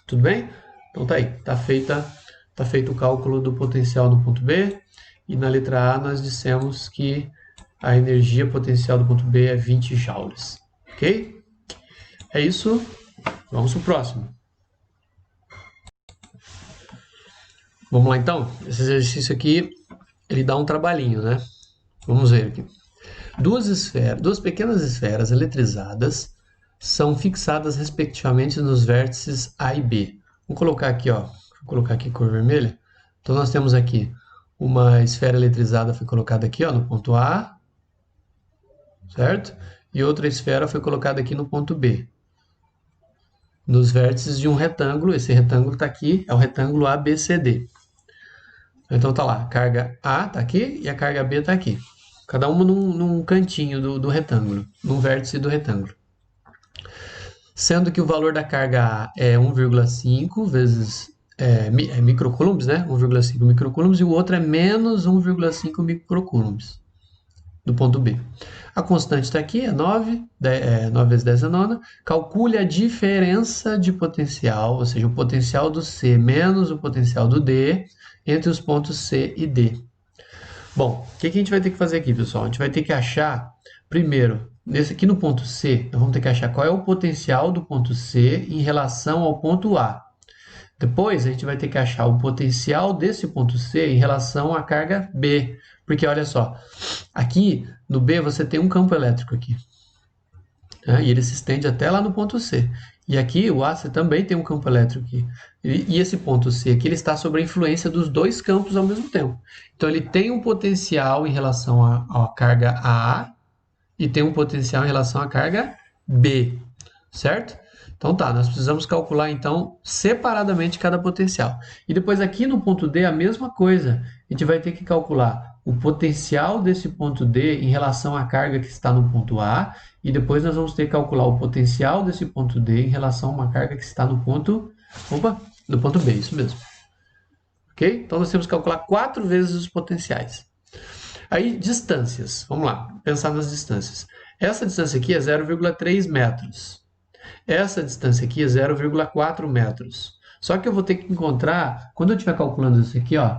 Tudo bem? Então tá aí, tá feito o cálculo do potencial no ponto B, e na letra A nós dissemos que a energia potencial do ponto B é 20 joules, ok? É isso, vamos para o próximo. Vamos lá então, esse exercício aqui, ele dá um trabalhinho, né? Vamos ver aqui. Duas pequenas esferas eletrizadas são fixadas respectivamente nos vértices A e B. Vamos colocar aqui, ó, vou colocar aqui cor vermelha. Então nós temos aqui uma esfera eletrizada foi colocada aqui, ó, no ponto A, certo? E outra esfera foi colocada aqui no ponto B, nos vértices de um retângulo. Esse retângulo está aqui, é o retângulo ABCD. Então tá lá, a carga A está aqui e a carga B está aqui. Cada uma num cantinho do retângulo, num vértice do retângulo. Sendo que o valor da carga A é 1,5 vezes microcoulombs, né? 1,5 microcoulombs, e o outro é menos 1,5 microcoulombs do ponto B. A constante está aqui, é 9, 9 vezes 10 é nona. Calcule a diferença de potencial, ou seja, o potencial do C menos o potencial do D entre os pontos C e D. Bom, o que a gente vai ter que fazer aqui, pessoal? A gente vai ter que achar, primeiro, nesse aqui no ponto C, nós vamos ter que achar qual é o potencial do ponto C em relação ao ponto A. Depois, a gente vai ter que achar o potencial desse ponto C em relação à carga B. Porque, olha só, aqui no B você tem um campo elétrico aqui, né? E ele se estende até lá no ponto C. E aqui o A você também tem um campo elétrico aqui. E esse ponto C aqui ele está sob a influência dos dois campos ao mesmo tempo. Então ele tem um potencial em relação à carga A e tem um potencial em relação à carga B, certo? Então tá, nós precisamos calcular então separadamente cada potencial. E depois aqui no ponto D a mesma coisa. A gente vai ter que calcular o potencial desse ponto D em relação à carga que está no ponto A, e depois nós vamos ter que calcular o potencial desse ponto D em relação a uma carga que está no ponto, no ponto B, isso mesmo. Ok? Então nós temos que calcular 4 vezes os potenciais. Aí, distâncias. Vamos lá, pensar nas distâncias. Essa distância aqui é 0,3 metros. Essa distância aqui é 0,4 metros. Só que eu vou ter que encontrar, quando eu estiver calculando isso aqui, ó,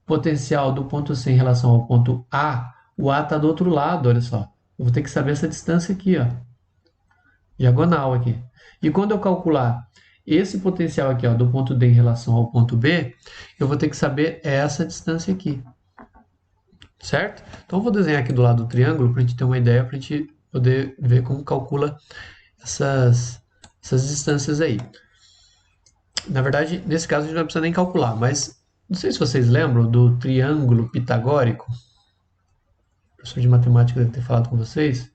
potencial do ponto C em relação ao ponto A, o A está do outro lado, olha só. Eu vou ter que saber essa distância aqui, ó, diagonal aqui. E quando eu calcular esse potencial aqui, ó, do ponto D em relação ao ponto B, eu vou ter que saber essa distância aqui. Certo? Então eu vou desenhar aqui do lado do triângulo para a gente ter uma ideia, para a gente poder ver como calcula essas distâncias aí. Na verdade, nesse caso a gente não precisa nem calcular, mas não sei se vocês lembram do triângulo pitagórico. O professor de matemática deve ter falado com vocês.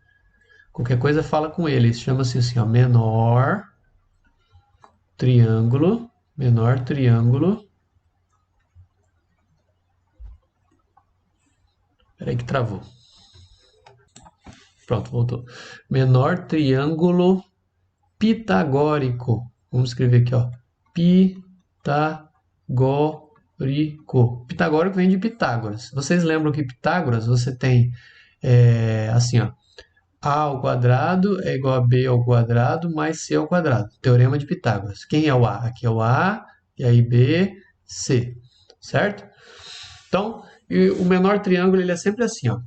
Qualquer coisa fala com ele. Chama-se assim, ó, menor triângulo. Peraí que travou. Pronto, voltou. Menor triângulo pitagórico. Vamos escrever aqui, ó. Pitagórico. Pitagórico vem de Pitágoras. Vocês lembram que Pitágoras você tem assim, ó. A ao quadrado é igual a B ao quadrado mais C ao quadrado. Teorema de Pitágoras. Quem é o A? Aqui é o A, e aí B, C. Certo? Então, o menor triângulo ele é sempre assim, ó.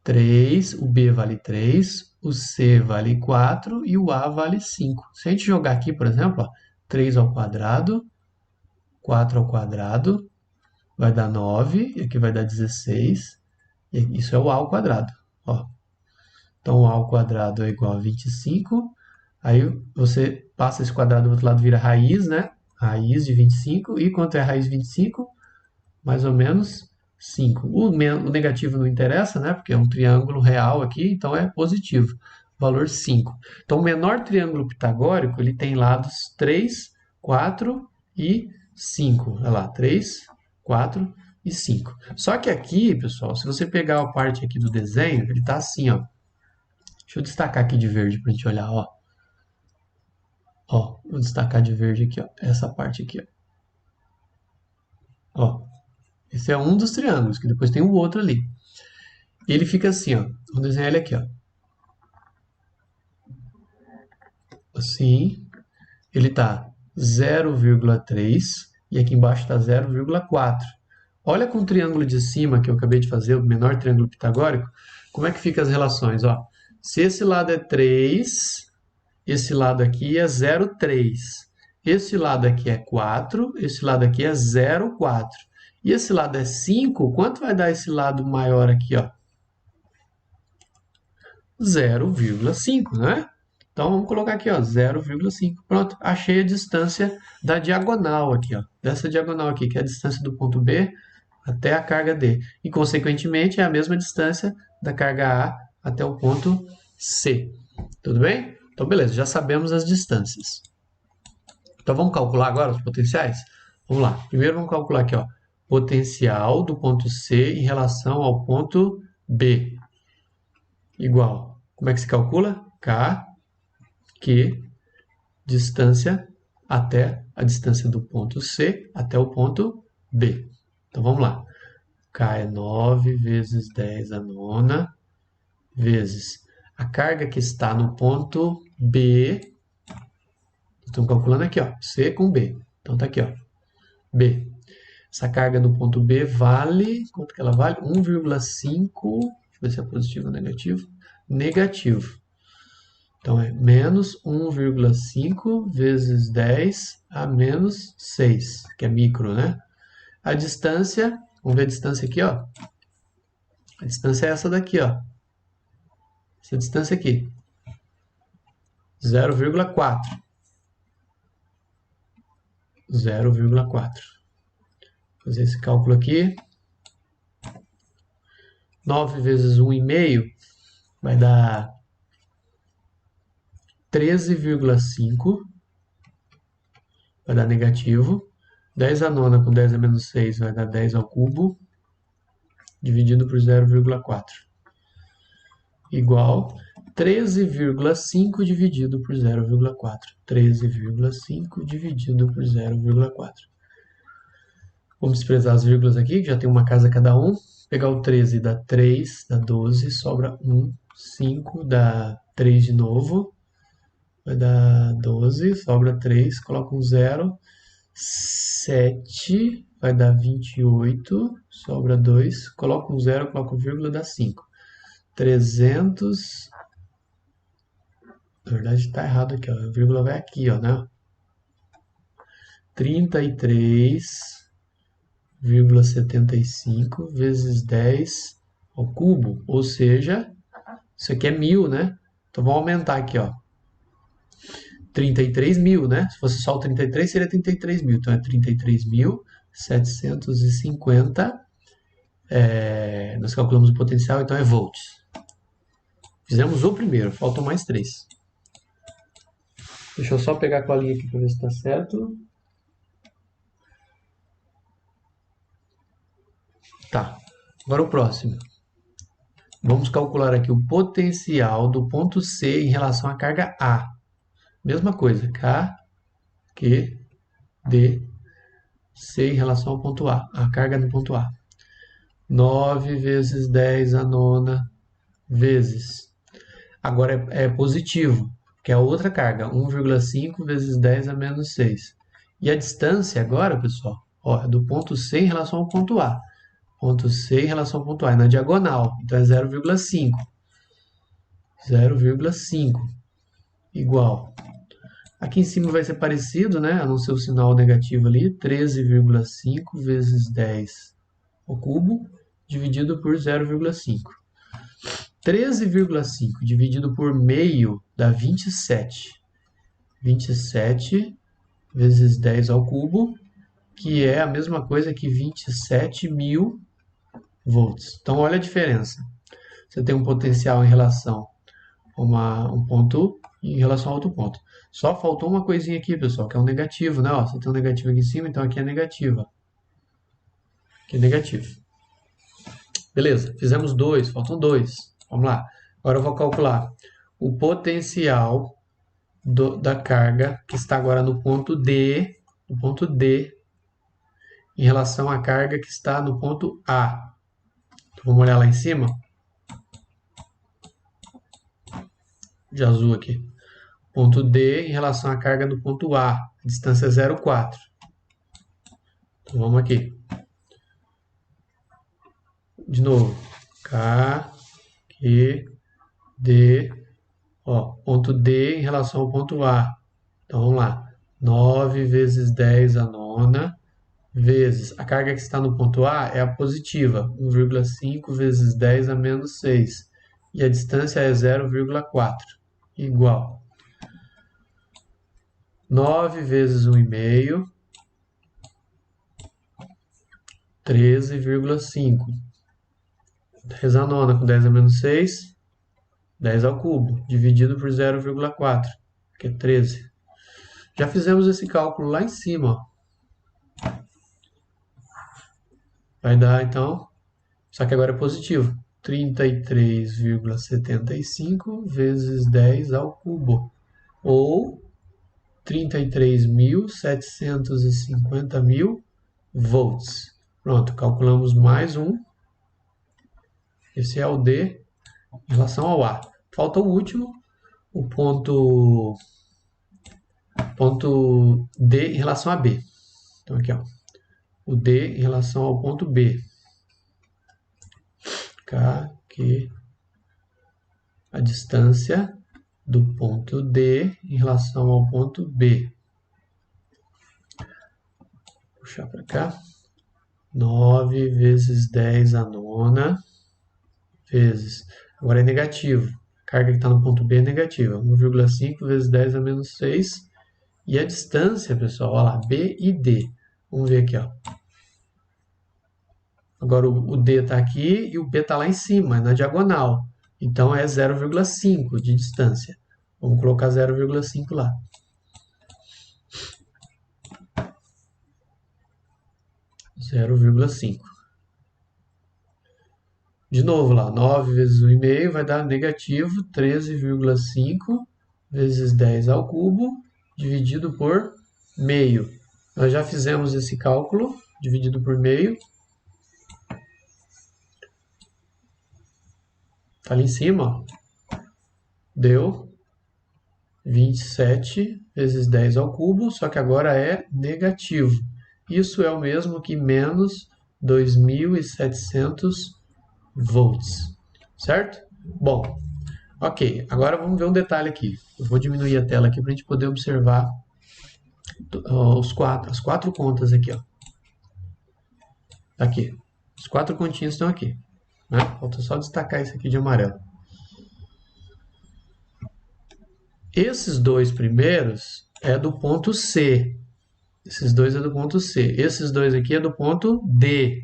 3, o B vale 3, o C vale 4 e o A vale 5. Se a gente jogar aqui, por exemplo, ó, 3 ao quadrado, 4 ao quadrado, vai dar 9, e aqui vai dar 16, e isso é o A ao quadrado. Ó. Então, o A ao quadrado é igual a 25, aí você passa esse quadrado do outro lado, vira raiz, né? Raiz de 25, e quanto é a raiz de 25? Mais ou menos 5. O negativo não interessa, né? Porque é um triângulo real aqui, então é positivo. Valor 5. Então, o menor triângulo pitagórico, ele tem lados 3, 4 e 5. Olha lá, 3, 4 e 5. Só que aqui, pessoal, se você pegar a parte aqui do desenho, ele está assim, ó. Deixa eu destacar aqui de verde para a gente olhar, ó. Ó, vou destacar de verde aqui, ó. Essa parte aqui, ó. Ó, esse é um dos triângulos, que depois tem o outro ali. Ele fica assim, ó. Vou desenhar ele aqui, ó. Assim. Ele está 0,3 e aqui embaixo está 0,4. Olha com o triângulo de cima que eu acabei de fazer, o menor triângulo pitagórico, como é que fica as relações? Ó, se esse lado é 3, esse lado aqui é 0,3. Esse lado aqui é 4, esse lado aqui é 0,4. E esse lado é 5, quanto vai dar esse lado maior aqui, ó? 0,5, né? Então vamos colocar aqui, ó, 0,5. Pronto, achei a distância da diagonal aqui, ó, dessa diagonal aqui, que é a distância do ponto B até a carga D. E, consequentemente, é a mesma distância da carga A até o ponto C. Tudo bem? Então, beleza, já sabemos as distâncias. Então, vamos calcular agora os potenciais? Vamos lá. Primeiro, vamos calcular aqui, ó, potencial do ponto C em relação ao ponto B. Igual. Como é que se calcula? K, Q, distância até a distância do ponto C até o ponto B. Então, vamos lá. K é 9 vezes 10 a nona, vezes a carga que está no ponto B. Estamos calculando aqui, ó, C com B. Então, tá aqui, ó, B. Essa carga no ponto B vale, quanto que ela vale? 1,5, deixa eu ver se é positivo ou negativo. Negativo. Então, é menos 1,5 vezes 10 a menos 6, que é micro, né? A distância, vamos ver a distância aqui, ó. A distância é essa daqui, ó. Essa distância aqui. 0,4. 0,4. Vou fazer esse cálculo aqui. 9 vezes 1,5 vai dar 13,5. Vai dar negativo. 10 a nona com 10 a menos 6 vai dar 10 ao cubo. Dividido por 0,4. Igual 13,5 dividido por 0,4. 13,5 dividido por 0,4. Vamos desprezar as vírgulas aqui, que já tem uma casa cada um. Pegar o 13 dá 3, dá 12, sobra 1, 5, dá 3 de novo. Vai dar 12, sobra 3, coloca um 0. 7 vai dar 28, sobra 2, coloca um 0, coloca um vírgula, dá 5. 300, na verdade está errado aqui, ó, a vírgula vai aqui, ó, né? 33,75 vezes 10 ao cubo, ou seja, isso aqui é 1000, né? Então vamos aumentar aqui, ó. 33.000, né? Se fosse só o 33, seria 33.000. Então é 33.750. Nós calculamos o potencial, então é volts. Fizemos o primeiro, faltam mais 3. Deixa eu só pegar a colinha aqui para ver se está certo. Tá, agora o próximo. Vamos calcular aqui o potencial do ponto C em relação à carga A. Mesma coisa, K, Q, D, C em relação ao ponto A, a carga no ponto A. 9 vezes 10 a nona vezes. Agora é positivo, que é a outra carga, 1,5 vezes 10 a menos 6. E a distância agora, pessoal, ó, é do ponto C em relação ao ponto A. Ponto C em relação ao ponto A, é na diagonal, então é 0,5. 0,5 igual. Aqui em cima vai ser parecido, né? A não ser o sinal negativo ali, 13,5 vezes 10 ao cubo, dividido por 0,5. 13,5 dividido por meio dá 27. 27 vezes 10 ao cubo, que é a mesma coisa que 27.000 volts. Então, olha a diferença. Você tem um potencial em relação a um ponto e em relação a outro ponto. Só faltou uma coisinha aqui, pessoal, que é um negativo, né? Ó, você tem um negativo aqui em cima, então aqui é negativa. Aqui é negativo. Beleza, fizemos 2, faltam 2. Vamos lá. Agora eu vou calcular o potencial da carga que está agora no ponto D, em relação à carga que está no ponto A. Então, vamos olhar lá em cima. De azul aqui. Ponto D em relação à carga do ponto A. A distância é 0,4. Então, vamos aqui. De novo. K, Q, D. Ó, ponto D em relação ao ponto A. Então, vamos lá. 9 vezes 10 a nona, vezes a carga que está no ponto A é a positiva, 1,5 vezes 10 a menos 6. E a distância é 0,4, igual 9 vezes 1,5, 13,5. 10 a nona com 10 a menos 6, 10 ao cubo, dividido por 0,4, que é 13. Já fizemos esse cálculo lá em cima, ó. Vai dar, então, só que agora é positivo, 33,75 vezes 10 ao cubo, ou 33.750.000 volts. Pronto, calculamos mais um. Esse é o D em relação ao A. Falta o último, o ponto D em relação a B. Então, aqui, ó, o D em relação ao ponto B. K, Q, a distância do ponto D em relação ao ponto B. Puxar para cá. 9 vezes 10 a nona, vezes... Agora é negativo. A carga que está no ponto B é negativa. 1,5 vezes 10 a menos 6. E a distância, pessoal, olha lá, B e D. Vamos ver aqui, ó. Agora o D está aqui e o B está lá em cima, na diagonal. Então é 0,5 de distância. Vamos colocar 0,5 lá. Zero vírgula cinco. De novo lá, 9 vezes 1,5 vai dar negativo 13,5 vezes 10 ao cubo, dividido por meio. Nós já fizemos esse cálculo, dividido por meio. Está ali em cima, ó. Deu 27 vezes 10 ao cubo, só que agora é negativo. Isso é o mesmo que menos 2.700 volts, certo? Bom, ok. Agora vamos ver um detalhe aqui. Eu vou diminuir a tela aqui para a gente poder observar as quatro contas aqui, ó. Aqui. As quatro continhas estão aqui, né? Falta só destacar isso aqui de amarelo. Esses dois primeiros é do ponto C. Esses dois é do ponto C. Esses dois aqui é do ponto D.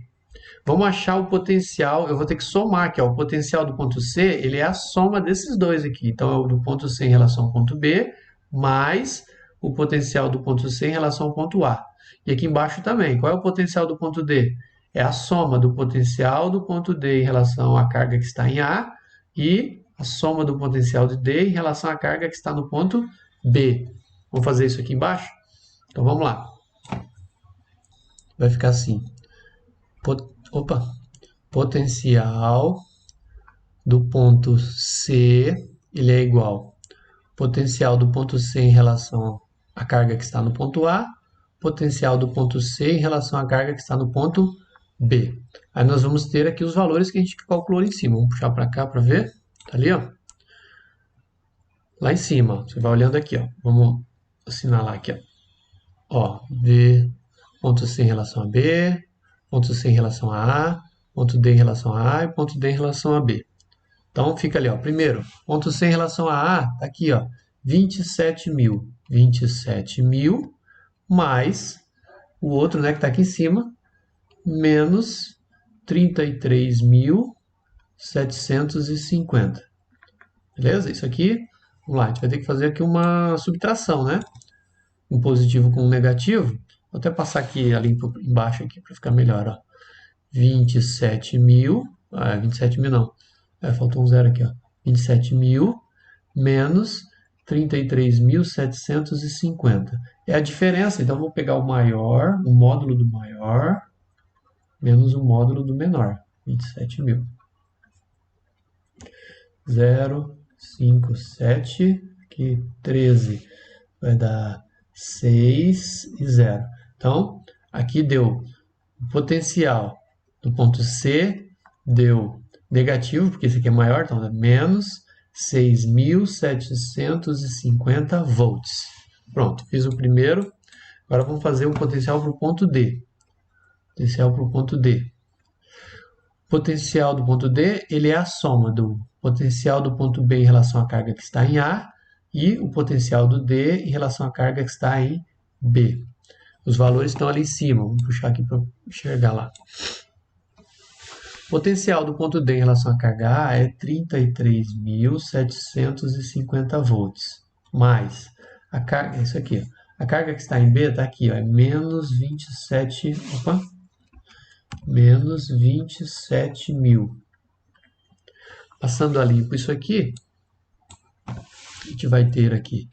Vamos achar o potencial. Eu vou ter que somar aqui, ó. O potencial do ponto C, ele é a soma desses dois aqui. Então, é o do ponto C em relação ao ponto B, mais o potencial do ponto C em relação ao ponto A. E aqui embaixo também. Qual é o potencial do ponto D? É a soma do potencial do ponto D em relação à carga que está em A e a soma do potencial de D em relação à carga que está no ponto B. Vamos fazer isso aqui embaixo? Então, vamos lá. Vai ficar assim. Potencial do ponto C, ele é igual potencial do ponto C em relação à carga que está no ponto A, potencial do ponto C em relação à carga que está no ponto B. Aí nós vamos ter aqui os valores que a gente calculou ali em cima. Vamos puxar para cá para ver. Tá ali, ó. Lá em cima, ó. Você vai olhando aqui, ó. Vamos assinalar aqui, ó. Ó, V, ponto C em relação a B, ponto C em relação a A, ponto D em relação a A e ponto D em relação a B. Então, fica ali, ó. Primeiro, ponto C em relação a A, tá aqui, ó. 27.000. 27.000 mais o outro, né, que tá aqui em cima, menos 33.750. Beleza? Isso aqui, vamos lá, a gente vai ter que fazer aqui uma subtração, né? Um positivo com um negativo. Vou até passar aqui ali embaixo aqui para ficar melhor, ó. 27.000, 27.000 não. Faltou um zero aqui, ó. 27.000 menos 33.750. É a diferença, então vou pegar o maior, o módulo do maior, menos o módulo do menor, 27.000. 0, 5, 7, aqui 13, vai dar 6 e 0. Então, aqui deu o potencial do ponto C, deu negativo, porque esse aqui é maior, então dá menos 6.750 volts. Pronto, fiz o primeiro. Agora vamos fazer o potencial para o ponto D. Potencial para o ponto D. O potencial do ponto D, ele é a soma do potencial do ponto B em relação à carga que está em A e o potencial do D em relação à carga que está em B. Os valores estão ali em cima. Vamos puxar aqui para enxergar lá. O potencial do ponto D em relação à carga A é 33.750 volts. Mais a carga, isso aqui, ó. A carga que está em B está aqui, ó, é menos 27, menos 27.000. Passando a limpo isso aqui, a gente vai ter aqui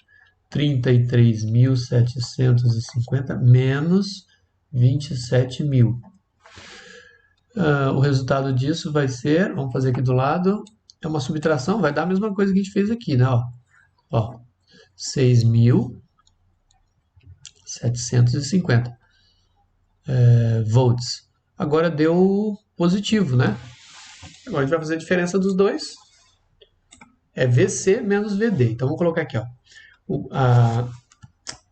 33.750 menos 27.000. O resultado disso vai ser, vamos fazer aqui do lado, é uma subtração, vai dar a mesma coisa que a gente fez aqui, né? Ó, 6.750 volts. Agora deu positivo, né? Agora a gente vai fazer a diferença dos dois. É VC menos VD. Então vamos colocar aqui, ó.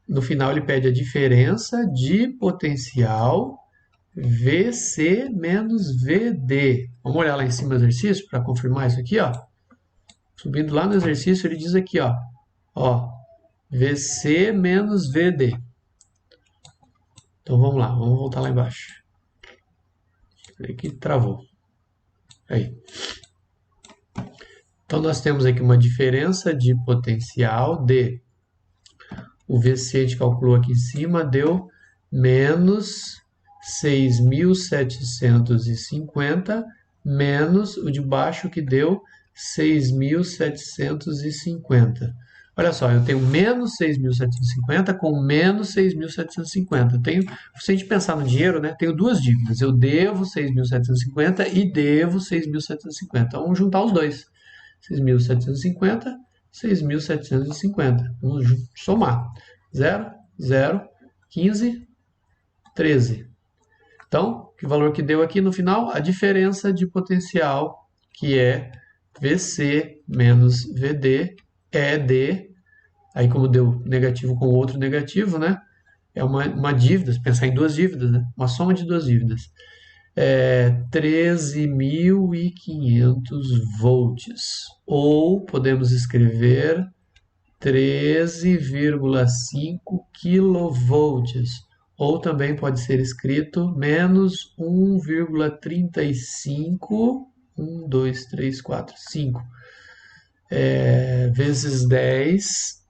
No final ele pede a diferença de potencial VC menos VD. Vamos olhar lá em cima do exercício para confirmar isso aqui, ó. Subindo lá no exercício, ele diz aqui, ó, VC menos VD. Então vamos lá, vamos voltar lá embaixo. Peraí que travou. Aí. Então nós temos aqui uma diferença de potencial de o VC a gente calculou aqui em cima, deu menos 6.750 menos o de baixo que deu 6.750. Olha só, eu tenho menos 6.750 com menos 6.750. Se a gente pensar no dinheiro, né, tenho duas dívidas. Eu devo 6.750 e devo 6.750. Então, vamos juntar os dois. 6.750, 6.750. Vamos somar. 0, 0, 15, 13. Então, que valor que deu aqui no final? A diferença de potencial, que é VC menos VD, é de, aí como deu negativo com outro negativo, né? É uma dívida, se pensar em duas dívidas, né? Uma soma de duas dívidas. 13.500 volts. Ou podemos escrever 13,5 quilovolts. Ou também pode ser escrito menos 1,35, 1, 2, 3, 4, 5, vezes 10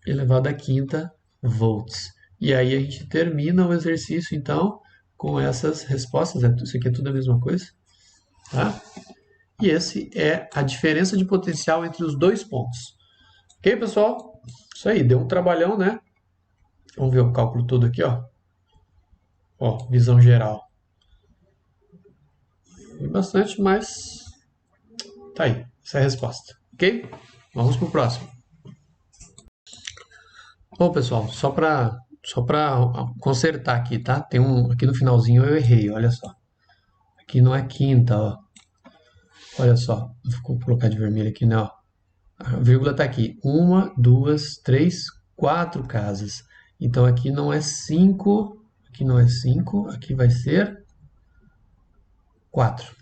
elevado à quinta volts. E aí a gente termina o exercício, então, com essas respostas. Isso aqui é tudo a mesma coisa. Tá? E esse é a diferença de potencial entre os dois pontos. Ok, pessoal? Isso aí, deu um trabalhão, né? Vamos ver o cálculo todo aqui, ó. Ó, visão geral. Foi bastante, mas tá aí. Essa é a resposta. Ok? Vamos pro próximo. Bom, pessoal, só para consertar aqui, tá? Tem aqui no finalzinho eu errei, olha só. Aqui não é quinta, ó. Olha só, vou colocar de vermelho aqui, né? Ó. A vírgula tá aqui. 1, 2, 3, 4 casas. Então aqui não é 5, aqui não é 5, aqui vai ser 4.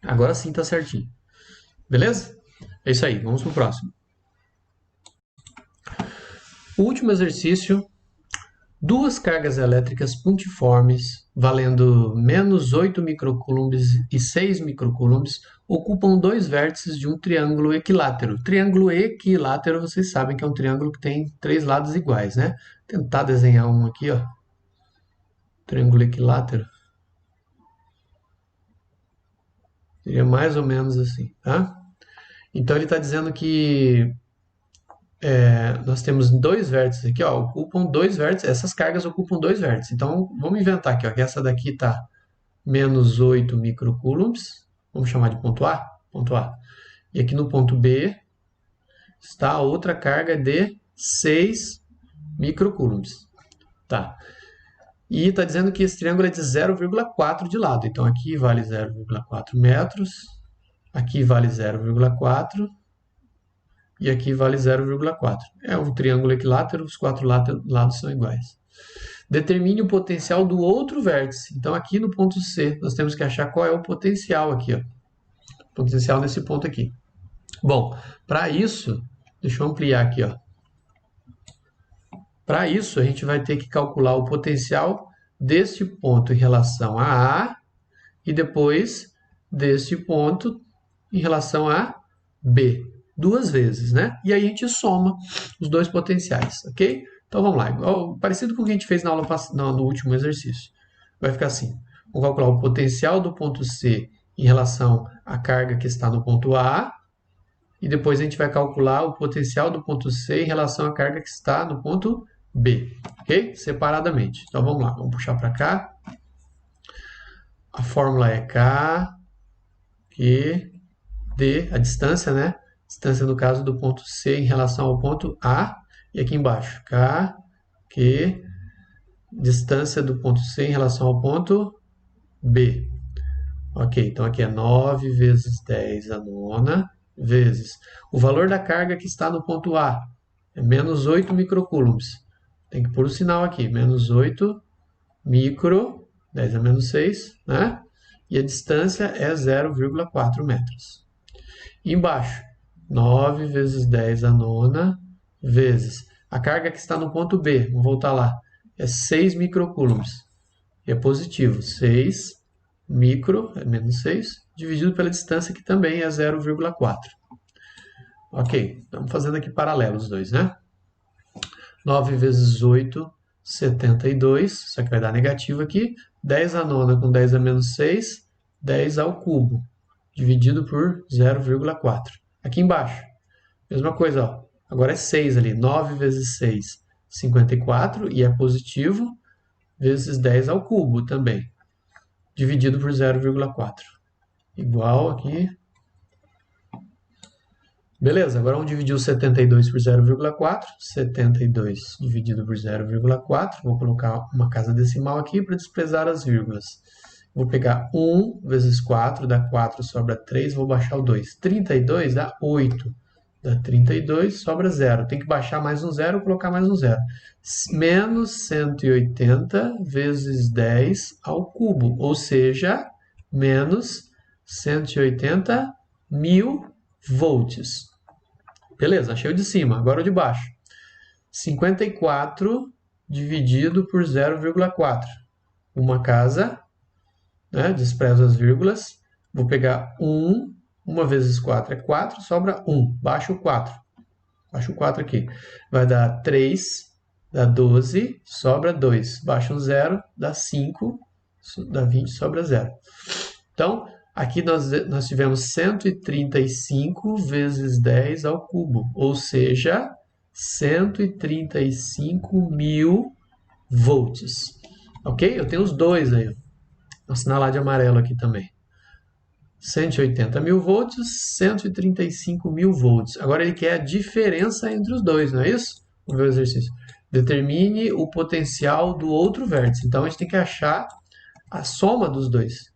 Agora sim tá certinho. Beleza? É isso aí, vamos pro próximo. O último exercício, duas cargas elétricas pontiformes, valendo menos 8 microcoulombs e 6 microcoulombs, ocupam dois vértices de um triângulo equilátero. Triângulo equilátero, vocês sabem que é um triângulo que tem três lados iguais, né? Vou tentar desenhar um aqui, ó. Triângulo equilátero. Seria mais ou menos assim, tá? Então ele está dizendo que nós temos dois vértices aqui, ó, ocupam dois vértices, essas cargas ocupam dois vértices. Então, vamos inventar aqui, ó, que essa daqui está menos 8 microcoulombs, vamos chamar de ponto A, ponto A. E aqui no ponto B está a outra carga de 6 microcoulombs. Tá. E está dizendo que esse triângulo é de 0,4 de lado. Então, aqui vale 0,4 metros, aqui vale 0,4 e aqui vale 0,4. É um triângulo equilátero, os quatro lados são iguais. Determine o potencial do outro vértice. Então, aqui no ponto C, nós temos que achar qual é o potencial aqui, ó. O potencial nesse ponto aqui. Bom, para isso, deixa eu ampliar aqui, ó. Para isso, a gente vai ter que calcular o potencial deste ponto em relação a A e depois deste ponto em relação a B. Duas vezes, né? E aí a gente soma os dois potenciais, ok? Então vamos lá. Parecido com o que a gente fez na aula no último exercício. Vai ficar assim. Vamos calcular o potencial do ponto C em relação à carga que está no ponto A. E depois a gente vai calcular o potencial do ponto C em relação à carga que está no ponto B, ok? Separadamente. Então vamos lá, vamos puxar para cá. A fórmula é K, Q, D, a distância, né? Distância no caso do ponto C em relação ao ponto A. E aqui embaixo, K, Q, distância do ponto C em relação ao ponto B. Ok, então aqui é 9 vezes 10 a nona, vezes o valor da carga que está no ponto A, é menos 8 microcoulombs. Tem que pôr o sinal aqui, menos 8 micro, 10 a menos 6, né? E a distância é 0,4 metros. E embaixo, 9 vezes 10 a nona, vezes a carga que está no ponto B, vamos voltar lá, é 6 microcoulombs. E é positivo, 6 micro, é menos 6, dividido pela distância que também é 0,4. Ok, estamos fazendo aqui paralelo os dois, né? 9 vezes 8, 72, só que vai dar negativo aqui. 10 a nona com 10 a menos 6, 10 ao cubo, dividido por 0,4. Aqui embaixo, mesma coisa, ó. Agora é 6 ali, 9 vezes 6, 54, e é positivo, vezes 10 ao cubo também, dividido por 0,4. Igual aqui. Beleza, agora vamos dividir o 72 por 0,4. 72 dividido por 0,4. Vou colocar uma casa decimal aqui para desprezar as vírgulas. Vou pegar 1 vezes 4, dá 4, sobra 3, vou baixar o 2. 32 dá 8. Dá 32, sobra 0. Tem que baixar mais um 0, colocar mais um 0. Menos 180 vezes 10 ao cubo, ou seja, menos 180 mil volts. Beleza, achei o de cima, agora o de baixo. 54 dividido por 0,4. Uma casa, né? Desprezo as vírgulas. Vou pegar 1, 1 vezes 4 é 4, sobra 1. Baixo o 4. Baixo o 4 aqui. Vai dar 3, dá 12, sobra 2. Baixa um 0, dá 5, dá 20, sobra 0. Então, aqui nós tivemos 135 vezes 10 ao cubo, ou seja, 135 mil volts. Ok? Eu tenho os dois aí. Vou assinalar de amarelo aqui também. 180 mil volts, 135 mil volts. Agora ele quer a diferença entre os dois, não é isso? Vamos ver o exercício. Determine o potencial do outro vértice. Então, a gente tem que achar a soma dos dois.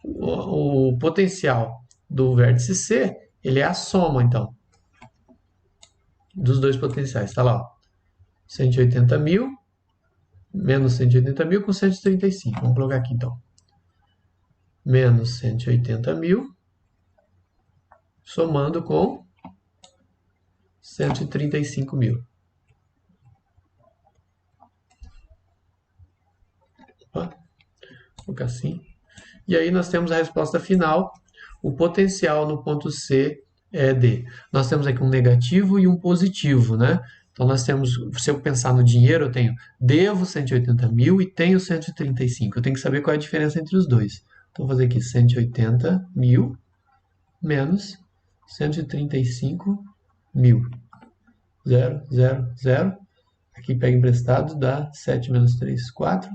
O potencial do vértice C, ele é a soma, então, dos dois potenciais. Está lá, ó, 180 mil, menos 180 mil com 135. Vamos colocar aqui, então. Menos 180 mil, somando com 135 mil. Opa, vou colocar assim. E aí nós temos a resposta final. O potencial no ponto C é de... Nós temos aqui um negativo e um positivo, né? Então nós temos, se eu pensar no dinheiro, eu tenho devo 180 mil e tenho 135. Eu tenho que saber qual é a diferença entre os dois. Então vou fazer aqui 180 mil menos 135 mil. 0, 0, 0. Aqui pega emprestado, dá 7 menos 3, 4.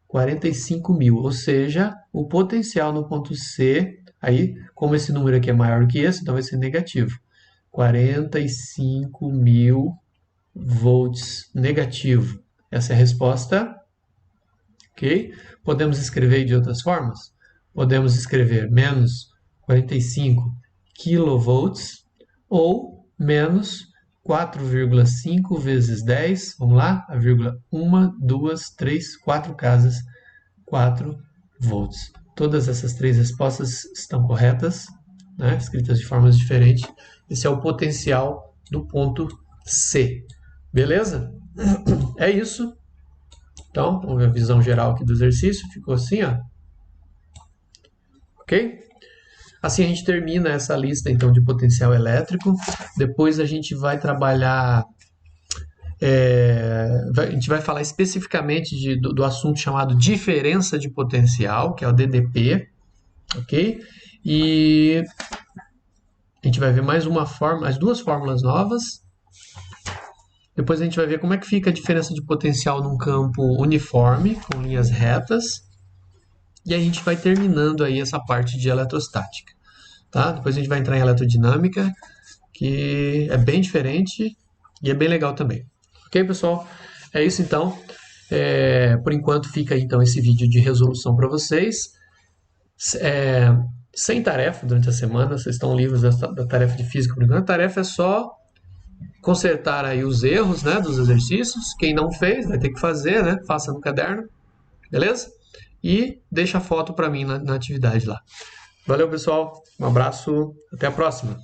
45 mil, ou seja, o potencial no ponto C, aí, como esse número aqui é maior que esse, então vai ser negativo. 45 mil volts negativo. Essa é a resposta, ok? Podemos escrever de outras formas? Podemos escrever menos 45 kilovolts ou menos 4,5 vezes 10, vamos lá, a vírgula 1, 2, 3, 4 casas, 4 volts. Todas essas três respostas estão corretas, né, escritas de formas diferentes. Esse é o potencial do ponto C. Beleza? É isso. Então, vamos ver a visão geral aqui do exercício. Ficou assim, ó. Ok? Assim a gente termina essa lista então de potencial elétrico. Depois a gente vai trabalhar, a gente vai falar especificamente do assunto chamado diferença de potencial, que é o DDP, ok? E a gente vai ver mais duas fórmulas novas. Depois a gente vai ver como é que fica a diferença de potencial num campo uniforme, com linhas retas. E a gente vai terminando aí essa parte de eletrostática. Tá? Depois a gente vai entrar em eletrodinâmica, que é bem diferente e é bem legal também. Ok, pessoal? É isso então. Por enquanto fica então esse vídeo de resolução para vocês. Sem tarefa durante a semana, vocês estão livres da tarefa de física por enquanto. A tarefa é só consertar aí os erros, né, dos exercícios. Quem não fez vai ter que fazer, né? Faça no caderno, beleza? E deixa a foto para mim na atividade lá. Valeu, pessoal. Um abraço. Até a próxima.